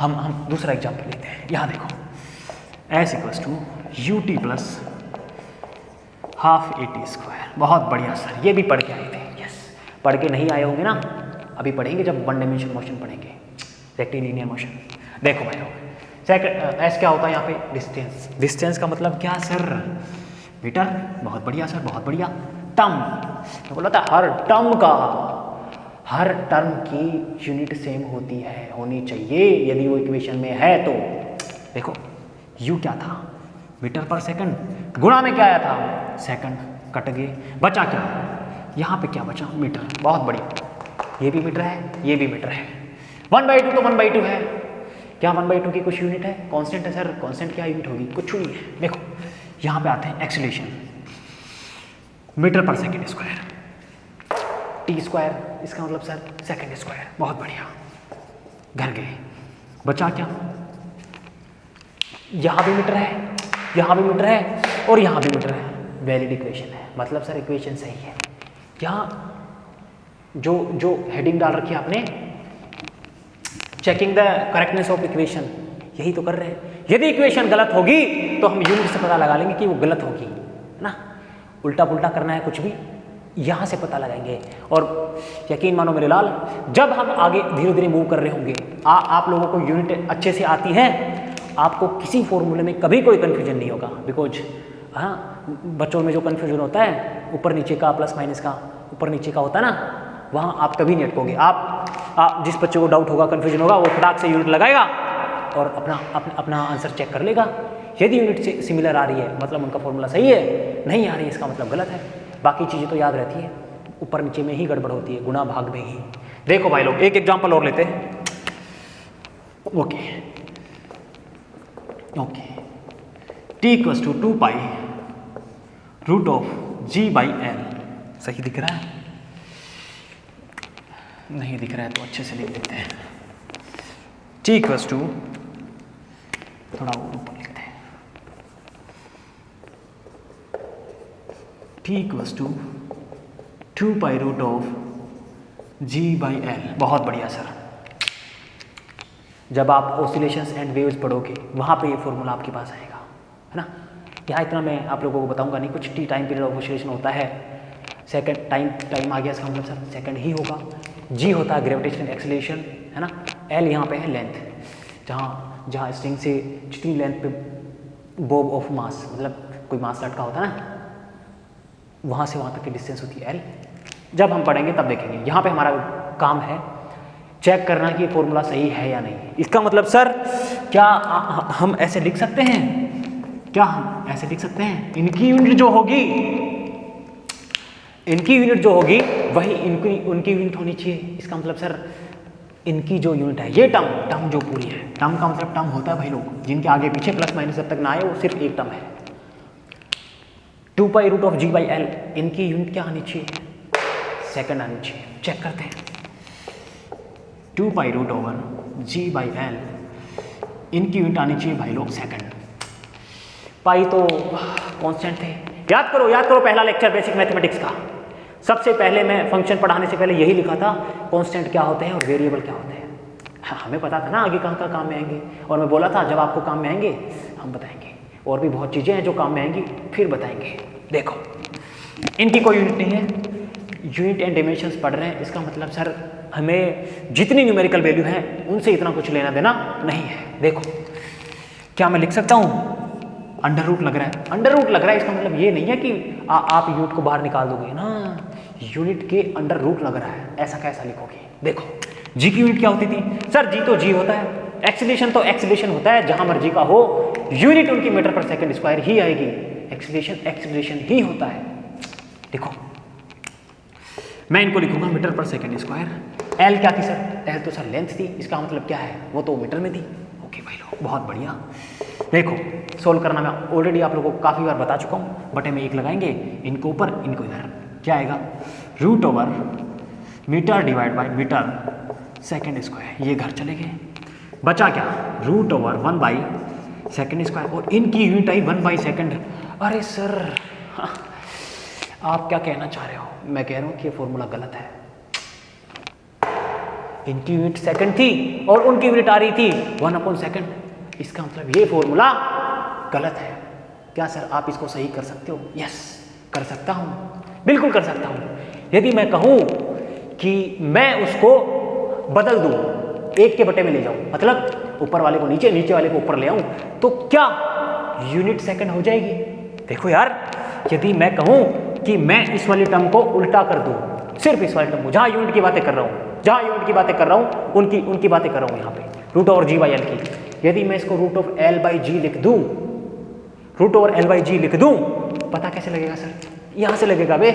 हम दूसरा एग्जाम्पल लेते हैं। यहाँ देखो S equals to U T plus half A T square. बहुत बढ़िया सर, ये भी पढ़ के आए थे। यस, पढ़ के नहीं आए होंगे ना, अभी पढ़ेंगे जब वन डायमेंशन मोशन पढ़ेंगे, रेक्टिलिनियर मोशन। देखो भाई सेकंड एस क्या होता है यहाँ पे, डिस्टेंस। डिस्टेंस का मतलब क्या सर, मीटर। बहुत बढ़िया सर, बहुत बढ़िया। टर्म, तो बोला था हर टर्म की यूनिट सेम होती है, होनी चाहिए यदि वो इक्वेशन में है तो। देखो u क्या था, मीटर पर सेकंड, गुणा में क्या आया था, सेकंड, कट गए, बचा क्या, यहाँ पे क्या बचा, मीटर। बहुत बढ़िया, ये भी मीटर है, ये भी मीटर है। 1/2 तो 1/2 है, क्या 1/2 की कुछ यूनिट है, कांस्टेंट है सर, कांस्टेंट क्या यूनिट होगी, कुछ नहीं है। देखो यहाँ पे आते हैं एक्सीलरेशन, मीटर पर सेकंड स्क्वायर, टी स्क्वायर, इसका मतलब सर सेकंड स्क्वायर। बहुत बढ़िया, घर गए, बचा क्या, यहाँ भी मीटर है, यहाँ भी मीटर है, और यहाँ भी मीटर है। वैलिड इक्वेशन है, मतलब सर इक्वेशन सही है। यहाँ जो हेडिंग डाल रखी है आपने, checking the correctness of equation, यही तो कर रहे हैं। यदि इक्वेशन गलत होगी तो हम यूनिट से पता लगा लेंगे कि वो गलत होगी, है ना। उल्टा पुल्टा करना है कुछ भी, यहाँ से पता लगाएंगे। और यकीन मानो मेरे लाल, जब हम आगे धीरे धीरे मूव कर रहे होंगे, आप लोगों को यूनिट अच्छे से आती है, आपको किसी फॉर्मूले में कभी कोई कन्फ्यूजन नहीं होगा। बिकॉज हाँ, बच्चों में जो कन्फ्यूजन होता है ऊपर नीचे का, प्लस माइनस का, ऊपर नीचे का होता है ना, वहाँ आप कभी नहीं अटकोगे। आप जिस बच्चे को डाउट होगा, कन्फ्यूजन होगा, वो फटाक से यूनिट लगाएगा और अपना आंसर चेक कर लेगा। यदि यूनिट से सिमिलर आ रही है मतलब उनका फॉर्मूला सही है, नहीं आ रही है इसका मतलब गलत है। बाकी चीज़ें तो याद रहती है, ऊपर नीचे में ही गड़बड़ होती है, गुणा भाग में ही। देखो भाई लोग, एक एग्जाम्पल और लेते हैं। Okay T equals to 2 pi root of g/l। सही दिख रहा है, नहीं दिख रहा है तो अच्छे से लिख देते हैं। टी इक्वल्स टू, थोड़ा और ऊपर लिखते हैं, T equals to 2 pi root of g/l। बहुत बढ़िया सर, जब आप ऑसिलेशंस एंड वेव्स पढ़ोगे वहाँ पे ये फॉर्मूला आपके पास आएगा, है ना। यहाँ इतना मैं आप लोगों को बताऊंगा नहीं कुछ। T time period of oscillation होता है, सेकंड टाइम आ गया, इसका मतलब सर सेकंड ही होगा। जी होता है ग्रेविटेशनल एक्सीलरेशन, है ना। एल यहाँ पे है लेंथ, जहाँ स्ट्रिंग से जितनी लेंथ पे बोब ऑफ मास, मतलब कोई मास लटका होता है ना, वहाँ से वहाँ तक की डिस्टेंस होती है एल। जब हम पढ़ेंगे तब देखेंगे। यहाँ पे हमारा काम है चेक करना कि फॉर्मूला सही है या नहीं। इसका मतलब सर क्या हम ऐसे लिख सकते हैं, क्या हम ऐसे लिख सकते हैं, इनकी यूनिट जो होगी वही उनकी यूनिट होनी चाहिए। इसका मतलब सर इनकी जो यूनिट है, ये टर्म जो पूरी है, टर्म का मतलब टर्म होता है भाई लोग जिनके आगे पीछे प्लस माइनस जब तक ना आए, वो सिर्फ एक टर्म है। 2 pi root of G by L, इनकी यूनिट क्या आनी चाहिए? सेकंड आनी चाहिए। चेक करते हैं। 2 pi root over G by L, इनकी यूनिट आनी चाहिए भाई लोग सेकंड। पाई तो कांस्टेंट थे। याद करो पहला लेक्चर बेसिक मैथमेटिक्स का। सबसे पहले मैं फंक्शन पढ़ाने से पहले यही लिखा था, कांस्टेंट क्या होते हैं और वेरिएबल क्या होते हैं। हमें पता था ना आगे कहाँ काम में आएंगे, और मैं बोला था जब आपको काम में आएंगे हम बताएंगे। और भी बहुत चीज़ें हैं जो काम में आएंगी फिर बताएंगे। देखो इनकी कोई यूनिट नहीं है, यूनिट एंड डायमेंशंस पढ़ रहे हैं, इसका मतलब सर हमें जितनी न्यूमेरिकल वैल्यू है उनसे इतना कुछ लेना देना नहीं है। देखो क्या मैं लिख सकता हूँ? अंडर रूट लग रहा है, अंडर रूट लग रहा है, इसका मतलब ये नहीं है कि आप यूनिट को बाहर निकाल दोगे ना, यूनिट के अंडर रूट लग रहा है, ऐसा कैसा लिखोगे? देखो जी की यूनिट क्या होती थी? सर जी तो जी होता है, एक्सीलरेशन तो एक्सीलरेशन होता है, जहां मर्जी का हो यूनिट उनकी मीटर पर सेकंड स्क्वायर ही आएगी। एक्सीलरेशन ही होता है। देखो मैं इनको लिखूंगा मीटर पर सेकंड स्क्वायर। एल क्या थी सर? एल तो सर लेंथ थी, इसका मतलब क्या है? वो तो मीटर में थी। ओके भाई लोग बहुत बढ़िया। देखो सोल्व करना मैं ऑलरेडी आप लोगों को काफ़ी बार बता चुका हूँ। बटे में 1 लगाएंगे, इनको ऊपर इनको इधर, क्या आएगा? Root over metre divide by metre second square, ये घर चले गए। बचा क्या? Root over 1 by second square, और इनकी यूनिट आई 1 बाई सेकंड। अरे सर आप क्या कहना चाह रहे हो? मैं कह रहा हूँ कि ये फॉर्मूला गलत है। इनकी यूनिट सेकंड थी और उनकी यूनिट आ रही थी 1/2। इसका मतलब ये फॉर्मूला गलत है। क्या सर आप इसको सही कर सकते हो? यस कर सकता हूँ, बिल्कुल कर सकता हूँ। यदि मैं कहूँ कि मैं उसको बदल दूँ, 1 के बटे में ले जाऊँ, मतलब ऊपर वाले को नीचे, नीचे वाले को ऊपर ले आऊँ, तो क्या यूनिट सेकंड हो जाएगी? देखो यार, यदि मैं कहूँ कि मैं इस वाली टर्म को उल्टा कर दूँ, सिर्फ इस वाली टर्म को, जहाँ यूनिट की बातें कर रहा हूँ, जहाँ यूनिट की बातें कर रहा हूँ उनकी बातें कर रहा हूँ यहाँ पे, root over G by L की। यदि मैं इसको root of L by G लिख दूँ, root over L by G लिख दूँ, पता कैसे लगेगा सर? यहाँ से लगेगा बे।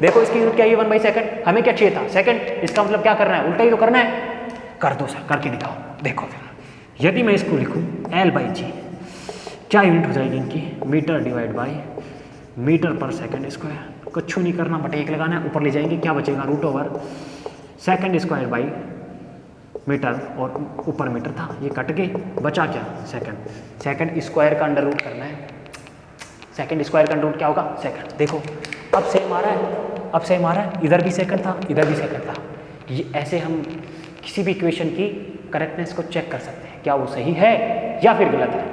देखो इसकी यूनिट क्या है? 1 बाई सेकंड। हमें क्या चाहिए था? सेकंड। इसका मतलब क्या करना है? उल्टा ही तो करना है। कर दो सर, करके दिखाओ। देखो यदि मैं इसको लिखूँ एल बाई जी, क्या यूनिट हो जाएगी इनकी? मीटर डिवाइड बाई मीटर पर सेकंड स्क्वायर। कुछ नहीं करना, बटे 1 लगाना है, ऊपर ले जाएंगे, क्या बचेगा? Root over second square by metre, और ऊपर मीटर था, ये कट गए, बचा क्या? सेकंड। सेकंड स्क्वायर का अंडर रूट करना है। सेकंड स्क्वायर का अंडर रूट क्या होगा? सेकंड। देखो अब सेम आ रहा है, अब सेम आ रहा है, इधर भी सेकंड था, इधर भी सेकंड था। ये ऐसे हम किसी भी इक्वेशन की करेक्टनेस को चेक कर सकते हैं, क्या वो सही है या फिर गलत है।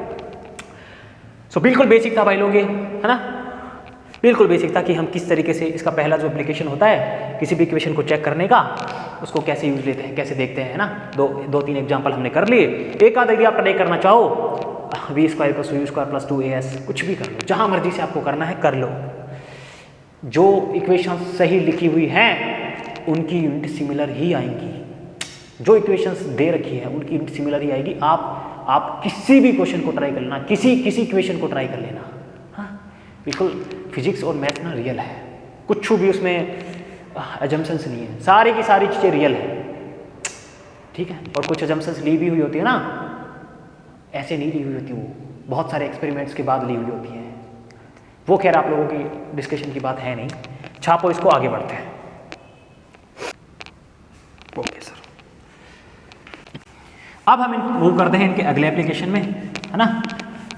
सो बिल्कुल बेसिक था भाई लोग, ये है ना, बिल्कुल बेसिक था कि हम किस तरीके से इसका पहला जो एप्लीकेशन होता है किसी भी इक्वेशन को चेक करने का, उसको कैसे यूज लेते हैं, कैसे देखते हैं, है ना। दो तीन एग्जांपल हमने कर लिए। एक आध यदि आप ट्राई करना चाहो, V square plus U square plus 2as, कुछ भी कर लो, जहां मर्जी से आपको करना है कर लो। जो इक्वेशन सही लिखी हुई हैं उनकी यूनिट सिमिलर ही आएंगी। जो इक्वेशंस दे रखी है उनकी यूनिट सिमिलर ही आएगी। आप किसी भी क्वेश्चन को ट्राई कर लेना, किसी इक्वेशन को ट्राई कर लेना। हाँ बिल्कुल, फिजिक्स और मैथ ना रियल है, कुछ भी उसमें एजम्पशंस नहीं है, सारी की सारी चीज़ें रियल है, ठीक है। और कुछ एजम्पशंस ली भी हुई होती है ना, ऐसे नहीं ली हुई होती, वो बहुत सारे एक्सपेरिमेंट्स के बाद ली हुई होती है। वो खैर आप लोगों की डिस्कशन की बात है नहीं। छापो इसको, आगे बढ़ते हैं। ओके सर, अब हम मूव करते हैं इनके अगले एप्लीकेशन में, है ना।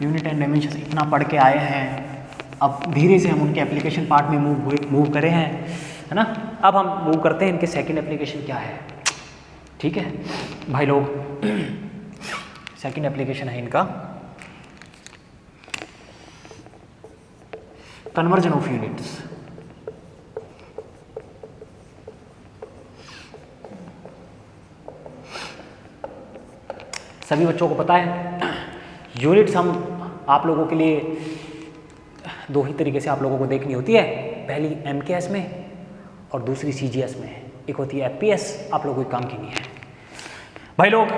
यूनिट एंड डायमेंशन इतना पढ़ के आए हैं, अब धीरे से हम उनके एप्लीकेशन पार्ट में मूव करे हैं, है ना। अब हम मूव करते हैं इनके सेकंड एप्लीकेशन क्या है, ठीक है भाई लोग। सेकंड एप्लीकेशन है इनका कन्वर्जन ऑफ यूनिट्स। सभी बच्चों को पता है यूनिट्स हम आप लोगों के लिए दो ही तरीके से आप लोगों को देखनी होती है। पहली MKS में और दूसरी CGS में। एक होती है FPS, आप लोगों को काम की नहीं है भाई लोग।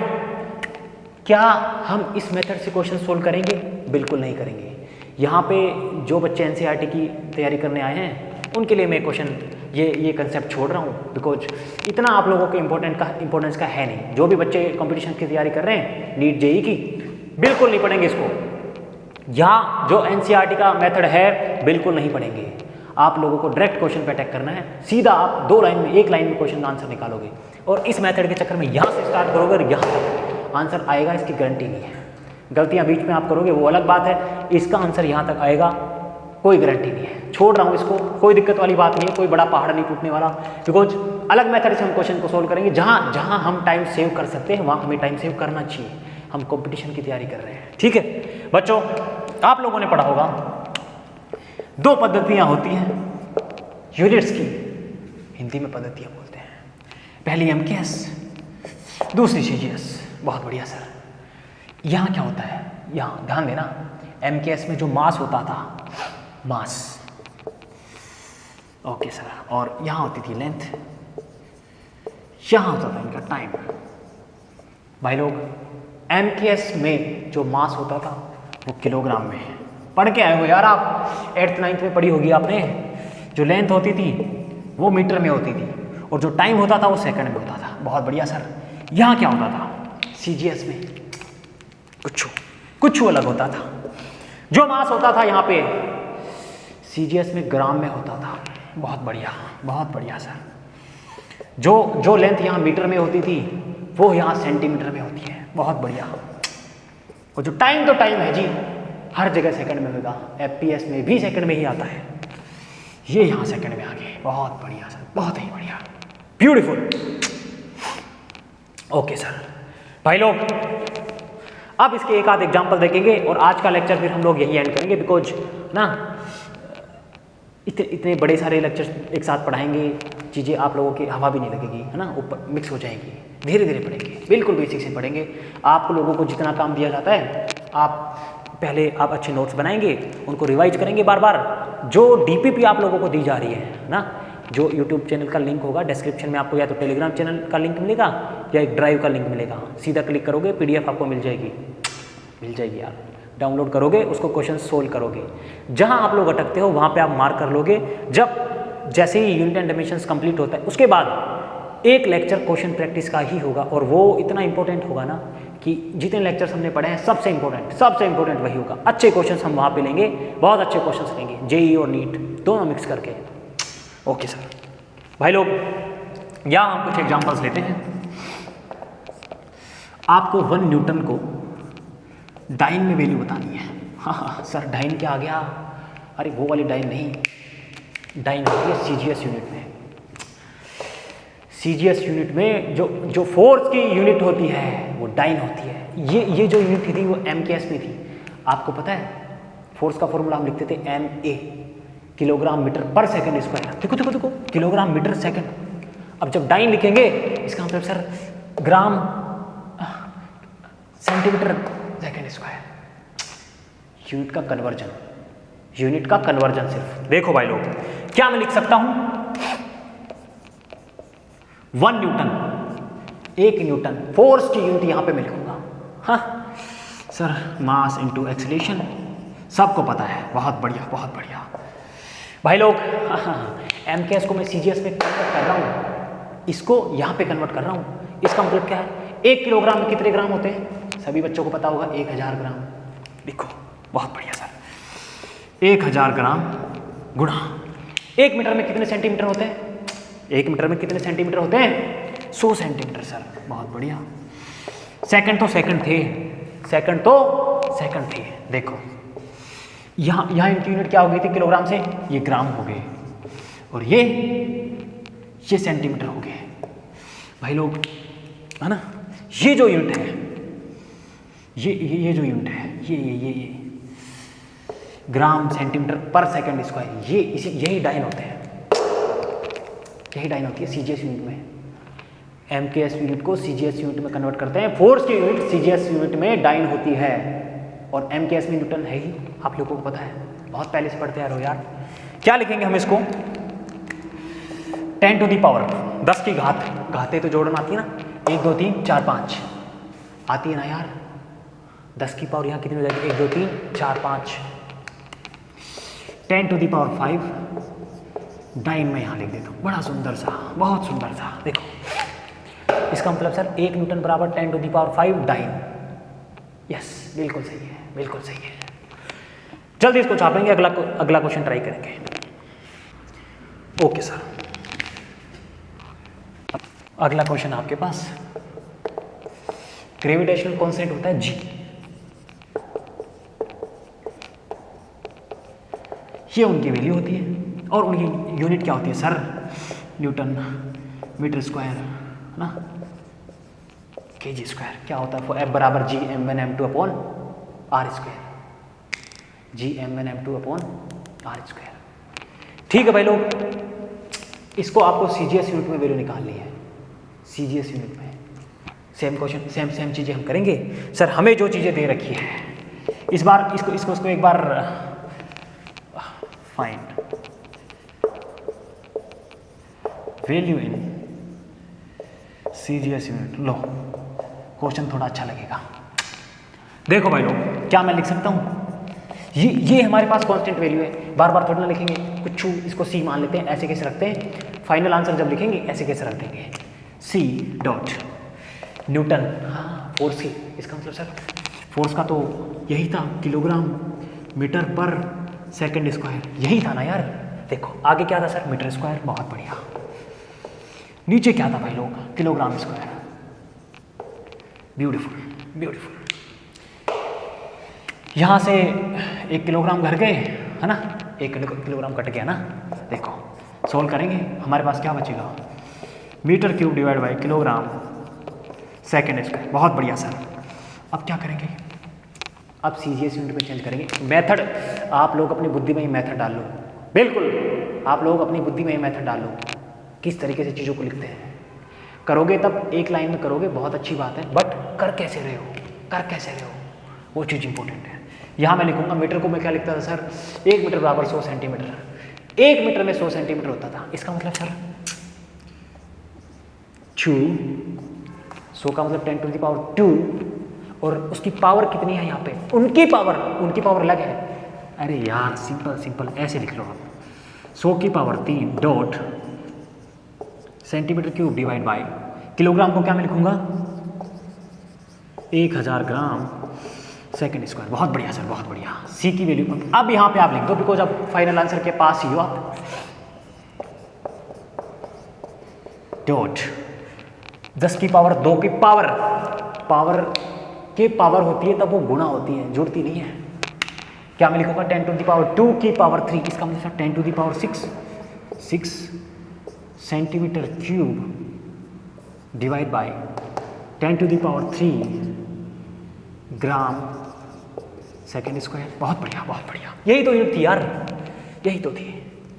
क्या हम इस मेथड से क्वेश्चन सोल्व करेंगे? बिल्कुल नहीं करेंगे। यहाँ पे जो बच्चे NCERT की तैयारी करने आए हैं उनके लिए मैं क्वेश्चन ये कंसेप्ट छोड़ रहा हूँ, बिकॉज इतना आप लोगों के इंपॉर्टेंस का है नहीं। जो भी बच्चे कंपटीशन की तैयारी कर रहे हैं, नीट JEE की, बिल्कुल नहीं पढ़ेंगे इसको। यहाँ जो एनसीईआरटी का मेथड है बिल्कुल नहीं पढ़ेंगे, आप लोगों को डायरेक्ट क्वेश्चन पे अटैक करना है, सीधा आप 2 लाइन में 1 लाइन में क्वेश्चन का आंसर निकालोगे। और इस मेथड के चक्कर में यहाँ से स्टार्ट करोगे और यहाँ तक आंसर आएगा, इसकी गारंटी नहीं है। गलतियाँ बीच में आप करोगे वो अलग बात है, इसका आंसर यहाँ तक आएगा कोई गारंटी नहीं है। छोड़ रहा हूँ इसको, कोई दिक्कत वाली बात नहीं है, कोई बड़ा पहाड़ नहीं टूटने वाला, बिकॉज अलग मेथड से हम क्वेश्चन को सोल्व करेंगे। जहाँ जहाँ हम टाइम सेव कर सकते हैं वहाँ हमें टाइम सेव करना चाहिए। हम कंपटीशन की तैयारी कर रहे हैं, ठीक है बच्चों। आप लोगों ने पढ़ा होगा 2 पद्धतियाँ होती हैं यूनिट्स की, हिंदी में पद्धतियाँ बोलते हैं। पहली एमकेएस, दूसरी सीजीएस। बहुत बढ़िया सर। यहाँ क्या होता है, यहाँ ध्यान देना, एमकेएस में जो मास होता था, मास, ओके सर, और यहाँ होती थी लेंथ, यहाँ होता था इनका टाइम। भाई लोग एमकेएस में जो मास होता था वो किलोग्राम में है। पढ़ के आए हो यार आप, 8th 9th में पढ़ी होगी आपने। जो लेंथ होती थी वो मीटर में होती थी और जो टाइम होता था वो सेकंड में होता था। बहुत बढ़िया सर। यहाँ क्या होता था सीजीएस में, कुछ अलग होता था। जो मास होता था यहाँ पे सीजीएस में ग्राम में होता था। बहुत बढ़िया सर। जो लेंथ यहाँ मीटर में होती थी वो यहाँ सेंटीमीटर में होती है। बहुत बढ़िया। और जो टाइम तो टाइम है जी, हर जगह सेकंड में होगा, एफपीएस में भी सेकंड में ही आता है, ये यहाँ सेकंड में आ गए। बहुत बढ़िया सर, बहुत ही बढ़िया, ब्यूटीफुल। Okay sir. भाई लोग अब इसके एक आध एग्जाम्पल देखेंगे और आज का लेक्चर फिर हम लोग यही एंड करेंगे, बिकॉज ना इतने बड़े सारे लेक्चर्स एक साथ पढ़ाएंगे, चीज़ें आप लोगों की हवा भी नहीं लगेगी, है ना, ऊपर मिक्स हो जाएगी। धीरे धीरे पढ़ेंगे, बिल्कुल बेसिक से पढ़ेंगे। आप लोगों को जितना काम दिया जाता है, आप अच्छे नोट्स बनाएंगे, उनको रिवाइज करेंगे बार बार। जो डीपीपी आप लोगों को दी जा रही है ना, जो यूट्यूब चैनल का लिंक होगा डिस्क्रिप्शन में, आपको या तो टेलीग्राम चैनल का लिंक मिलेगा या एक ड्राइव का लिंक मिलेगा। सीधा क्लिक करोगे, पीडीएफ आपको मिल जाएगी यार। डाउनलोड करोगे, उसको क्वेश्चन सोल्व करोगे। जहां आप लोग अटकते हो वहां पे आप मार्क कर लोगे। जैसे ही यूनिट एंड डायमेंशंस कंप्लीट होता है उसके बाद एक लेक्चर क्वेश्चन प्रैक्टिस का ही होगा, और वो इतना इंपॉर्टेंट होगा ना कि जितने लेक्चर्स हमने पढ़े हैं सबसे इंपॉर्टेंट वही होगा। अच्छे क्वेश्चंस हम वहाँ पे लेंगे, बहुत अच्छे क्वेश्चंस लेंगे, जेईई और नीट दोनों मिक्स करके। Okay sir. भाई लोग यहाँ हम कुछ एग्जांपल्स लेते हैं। आपको 1 न्यूटन को डाइन में वैल्यू बतानी है। हाँ सर, डाइन क्या आ गया? अरे वो वाली डाइन नहीं, डाइन होती है सीजीएस यूनिट में। सीजीएस यूनिट में जो फोर्स की यूनिट होती है वो डाइन होती है। ये जो यूनिट थी वो एमकेएस में थी। आपको पता है फोर्स का फॉर्मूला हम लिखते थे MA, किलोग्राम मीटर पर सेकंड स्क्वायर। देखो किलोग्राम मीटर सेकंड। अब जब डाइन लिखेंगे इसका मतलब sir gram centimetre second square. Unit का कन्वर्जन सिर्फ। देखो भाई लोग, क्या मैं लिख सकता हूं 1 न्यूटन, 1 न्यूटन फोर्स की यूनिट यहां पे मैं लिखूंगा। हाँ सर, मास इनटू एक्सीलरेशन, सबको पता है। बहुत बढ़िया भाई लोग। एमकेएस को मैं सीजीएस में कन्वर्ट कर रहा हूं, इसको यहां पे कन्वर्ट कर रहा हूं। इसका मतलब क्या है? 1 किलोग्राम में कितने ग्राम होते हैं? सभी बच्चों को पता होगा 1000 ग्राम। देखो बहुत बढ़िया सर, 1000 ग्राम गुणा 1 मीटर में कितने सेंटीमीटर होते हैं? 1 मीटर में कितने सेंटीमीटर होते हैं? 100 सेंटीमीटर सर। बहुत बढ़िया। सेकंड तो सेकंड थे। देखो यहाँ इनकी यूनिट क्या हो गई थी किलोग्राम से? ये ग्राम हो गए, और ये सेंटीमीटर हो गए। भाई लोग है ना, ये जो यूनिट है, ये जो यूनिट है, ये ग्राम सेंटीमीटर पर सेकंड स्क्वायर, यही डाइन होते हैं। यही डाइन होती है सीजीएस यूनिट में। एमकेएस यूनिट को सीजीएस यूनिट में कन्वर्ट करते हैं। फोर्स की यूनिट सीजीएस यूनिट में डाइन होती है, और एमकेएस में न्यूटन है ही, आप लोगों को पता है, बहुत पहले से पढ़ते आ रहे हो यार। क्या लिखेंगे हम इसको? 10 टू दी पावर 10 की घातें तो जोड़ना आती है ना, 1 2 3 4 5 आती है ना यार। 10 की पावर यहाँ कितनी हो जाएगी? 1 2 3 4 5। 10 टू दी पावर 5 डाइन में यहाँ लिख देता हूँ। बड़ा सुंदर सा, बहुत सुंदर सा। देखो इसका मतलब सर 1 न्यूटन बराबर 10 to the power 5 dyne. Yes, बिल्कुल सही है। जल्दी इसको छापेंगे, अगला क्वेश्चन ट्राई करेंगे। ओके सर, अगला क्वेश्चन आपके पास, ग्रेविटेशनल कांस्टेंट होता है जी। ये उनकी वैल्यू होती है और उनकी यूनिट क्या होती है सर? न्यूटन मीटर स्क्वायर, है ना, kg स्क्वायर। क्या होता है? F बराबर G m1 m2 upon R square, G m1 m2 upon R square. ठीक है भाई लोग, इसको आपको CGS यूनिट में वैल्यू निकालनी है। CGS यूनिट में सेम क्वेश्चन, सेम चीज़ें हम करेंगे। सर हमें जो चीज़ें दे रखी है इस बार इसको एक बार find value in CGS unit. लो, क्वेश्चन थोड़ा अच्छा लगेगा। देखो भाई लोग, क्या मैं लिख सकता हूँ? ये हमारे पास कांस्टेंट वैल्यू है, बार बार थोड़ा ना लिखेंगे, कुछ इसको C मान लेते हैं, ऐसे कैसे रखते हैं, फाइनल आंसर जब लिखेंगे ऐसे कैसे रख देंगे, C डॉट न्यूटन। हाँ, फोर्स की, इसका मतलब सर फोर्स का तो यही था, किलोग्राम मीटर पर सेकंड स्क्वायर, यही था ना यार। देखो आगे क्या था सर? Metre square. बहुत बढ़िया। नीचे क्या था भाई लोग? Kilogram square. Beautiful beautiful. यहाँ से 1 किलोग्राम घर गए, है ना, 1 किलोग्राम कट गया ना। देखो सोल्व करेंगे, हमारे पास क्या बचेगा? Metre cube divide by kilogram second square. बहुत बढ़िया सर। अब क्या करेंगे? अब CGS यूनिट में चेंज करेंगे। मेथड आप लोग अपनी बुद्धि में ही मेथड डाल लो, बिल्कुल आप लोग अपनी बुद्धि में ही मेथड डाल लो, किस तरीके से चीज़ों को लिखते हैं। करोगे तब एक लाइन में करोगे, बहुत अच्छी बात है, बट कर कैसे रहे हो, कर कैसे रहे हो, वो चीज़ इंपॉर्टेंट है। यहाँ मैं लिखूंगा, मीटर को मैं क्या लिखता था सर? 1 मीटर बराबर 100 सेंटीमीटर। 1 मीटर में 100 सेंटीमीटर होता था। इसका मतलब सर 100 का मतलब 10 टू द पावर 2, और उसकी पावर कितनी है यहाँ पे? उनकी पावर अलग है। अरे यार सिंपल ऐसे लिख लो आप, 100 की power 3 dot centimetre cube divide by kilogram को क्या मैं लिखूंगा? 1000 ग्राम सेकेंड स्क्वायर। बहुत बढ़िया सर, बहुत बढ़िया। C की वैल्यू अब यहाँ पे आप लिख दो, बिकॉज अब फाइनल आंसर के पास ही हो आप। डॉट 10 की पावर 2 की पावर के पावर होती है तब वो गुणा होती है, जुड़ती नहीं है। क्या मैं लिखूंगा? 10 टू द पावर 2 की पावर 3। इसका मतलब 10 to the power 6 centimetre cube divide by 10 to the power 3 gram second square. बहुत बढ़िया बहुत बढ़िया, यही तो यूनिट थी यार, यही तो थी,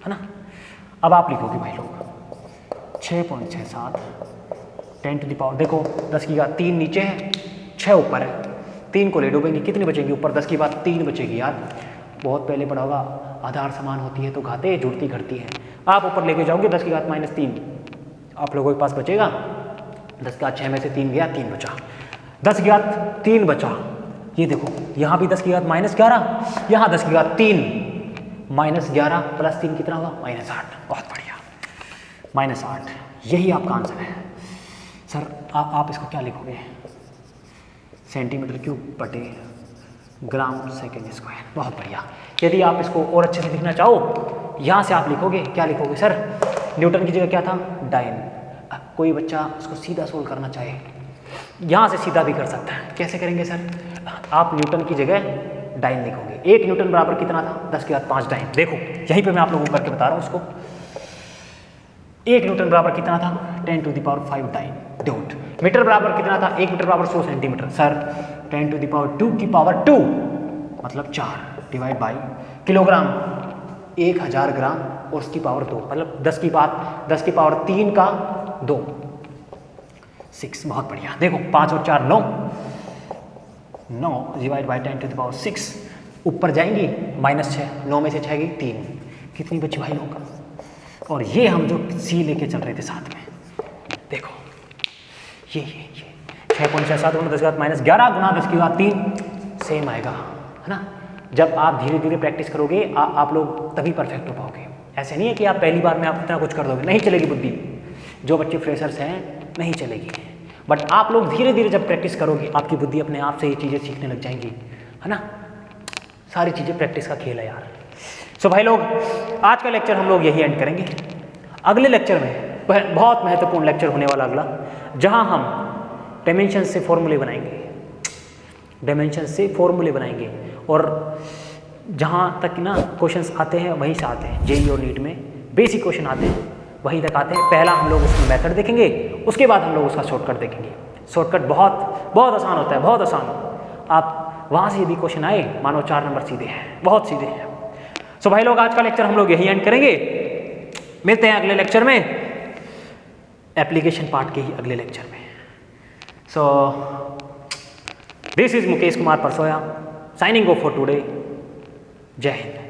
है ना। अब आप लिखोगे भाई लोग 6.67 10 टू द पावर, देखो 10 की घात 3 नीचे है, 6 ऊपर है, 3 को ले डूबेंगे, कितनी बचेंगी ऊपर? 10 की बात 3 बचेगी यार। बहुत पहले पढ़ा होगा, आधार समान होती है तो घातें जुड़ती घटती है। आप ऊपर लेके जाओगे 10 की घात -3, आप लोगों के पास बचेगा 10 की घात 6 में से 3 गया, 3 बचा, 10 की घात 3 बचा। ये देखो यहाँ भी 10 की घात -11, यहाँ 10 की घात 3 -11 प्लस 3 कितना हुआ? -8। बहुत बढ़िया, -8, यही आपका आंसर है सर। आप इसको क्या लिखोगे? सेंटीमीटर क्यूब बटे ग्राम सेकेंड स्क्वायर। बहुत बढ़िया। यदि आप इसको और अच्छे से लिखना चाहो, यहाँ से आप लिखोगे, क्या लिखोगे सर? न्यूटन की जगह क्या था? डाइन। कोई बच्चा इसको सीधा सोल्व करना चाहे, यहाँ से सीधा भी कर सकता है। कैसे करेंगे सर? आप न्यूटन की जगह डाइन लिखोगे। 1 न्यूटन बराबर कितना था? 10 की घात 5 डाइन। देखो यहीं पे मैं आप लोगों को करके बता रहा हूँ उसको। 1 न्यूटन बराबर कितना था? 10 to the power 5 dyne. Dot metre बराबर कितना था? 1 मीटर बराबर 100 centimetre. Sir 10 to the power 2 की पावर 2 मतलब 4 डिवाइड बाई किलोग्राम 1000 ग्राम और उसकी पावर 2 मतलब 10 की पावर 3 का 2 6। बहुत बढ़िया। देखो 5 और 4 9 divide by 10 to the power 6, ऊपर जाएंगी -6, 9 में से 6 गई 3, कितनी बची भाई लोगों का? और ये हम जो C लेके चल रहे थे साथ में, देखो ये 6.67 गुना 10 की घात -11 गुना 10 की घात 3 सेम आएगा, है ना। जब आप धीरे धीरे प्रैक्टिस करोगे आप लोग तभी परफेक्ट हो पाओगे। ऐसे नहीं है कि आप पहली बार में आप इतना कुछ कर दोगे, नहीं चलेगी बुद्धि। जो बच्चे फ्रेशर्स हैं नहीं चलेगी, बट आप लोग धीरे धीरे जब प्रैक्टिस करोगे आपकी बुद्धि अपने आप से ये चीज़ें सीखने लग जाएंगी, है ना। सारी चीज़ें प्रैक्टिस का खेल है यार। सो भाई लोग, आज का लेक्चर हम लोग यही एंड करेंगे। अगले लेक्चर में बहुत महत्वपूर्ण लेक्चर होने वाला अगला, जहां हम डायमेंशन से फॉर्मूले बनाएंगे, डायमेंशन से फॉर्मूले बनाएंगे। और जहां तक ना क्वेश्चंस आते हैं वहीं से आते हैं, जेईई और नीट में बेसिक क्वेश्चन आते हैं वहीं तक आते हैं। पहला हम लोग उसमें मेथड देखेंगे, उसके बाद हम लोग उसका शॉर्टकट देखेंगे। शॉर्टकट बहुत आसान होता है, बहुत आसान। आप वहाँ से यदि क्वेश्चन आए, मानो 4 नंबर सीधे हैं, बहुत सीधे हैं। सो भाई लोग, आज का लेक्चर हम लोग यही एंड करेंगे। मिलते हैं अगले लेक्चर में, एप्लीकेशन पार्ट के ही अगले लेक्चर में। So this is Mukesh Kumar Parsoya signing off for today. जय हिंद।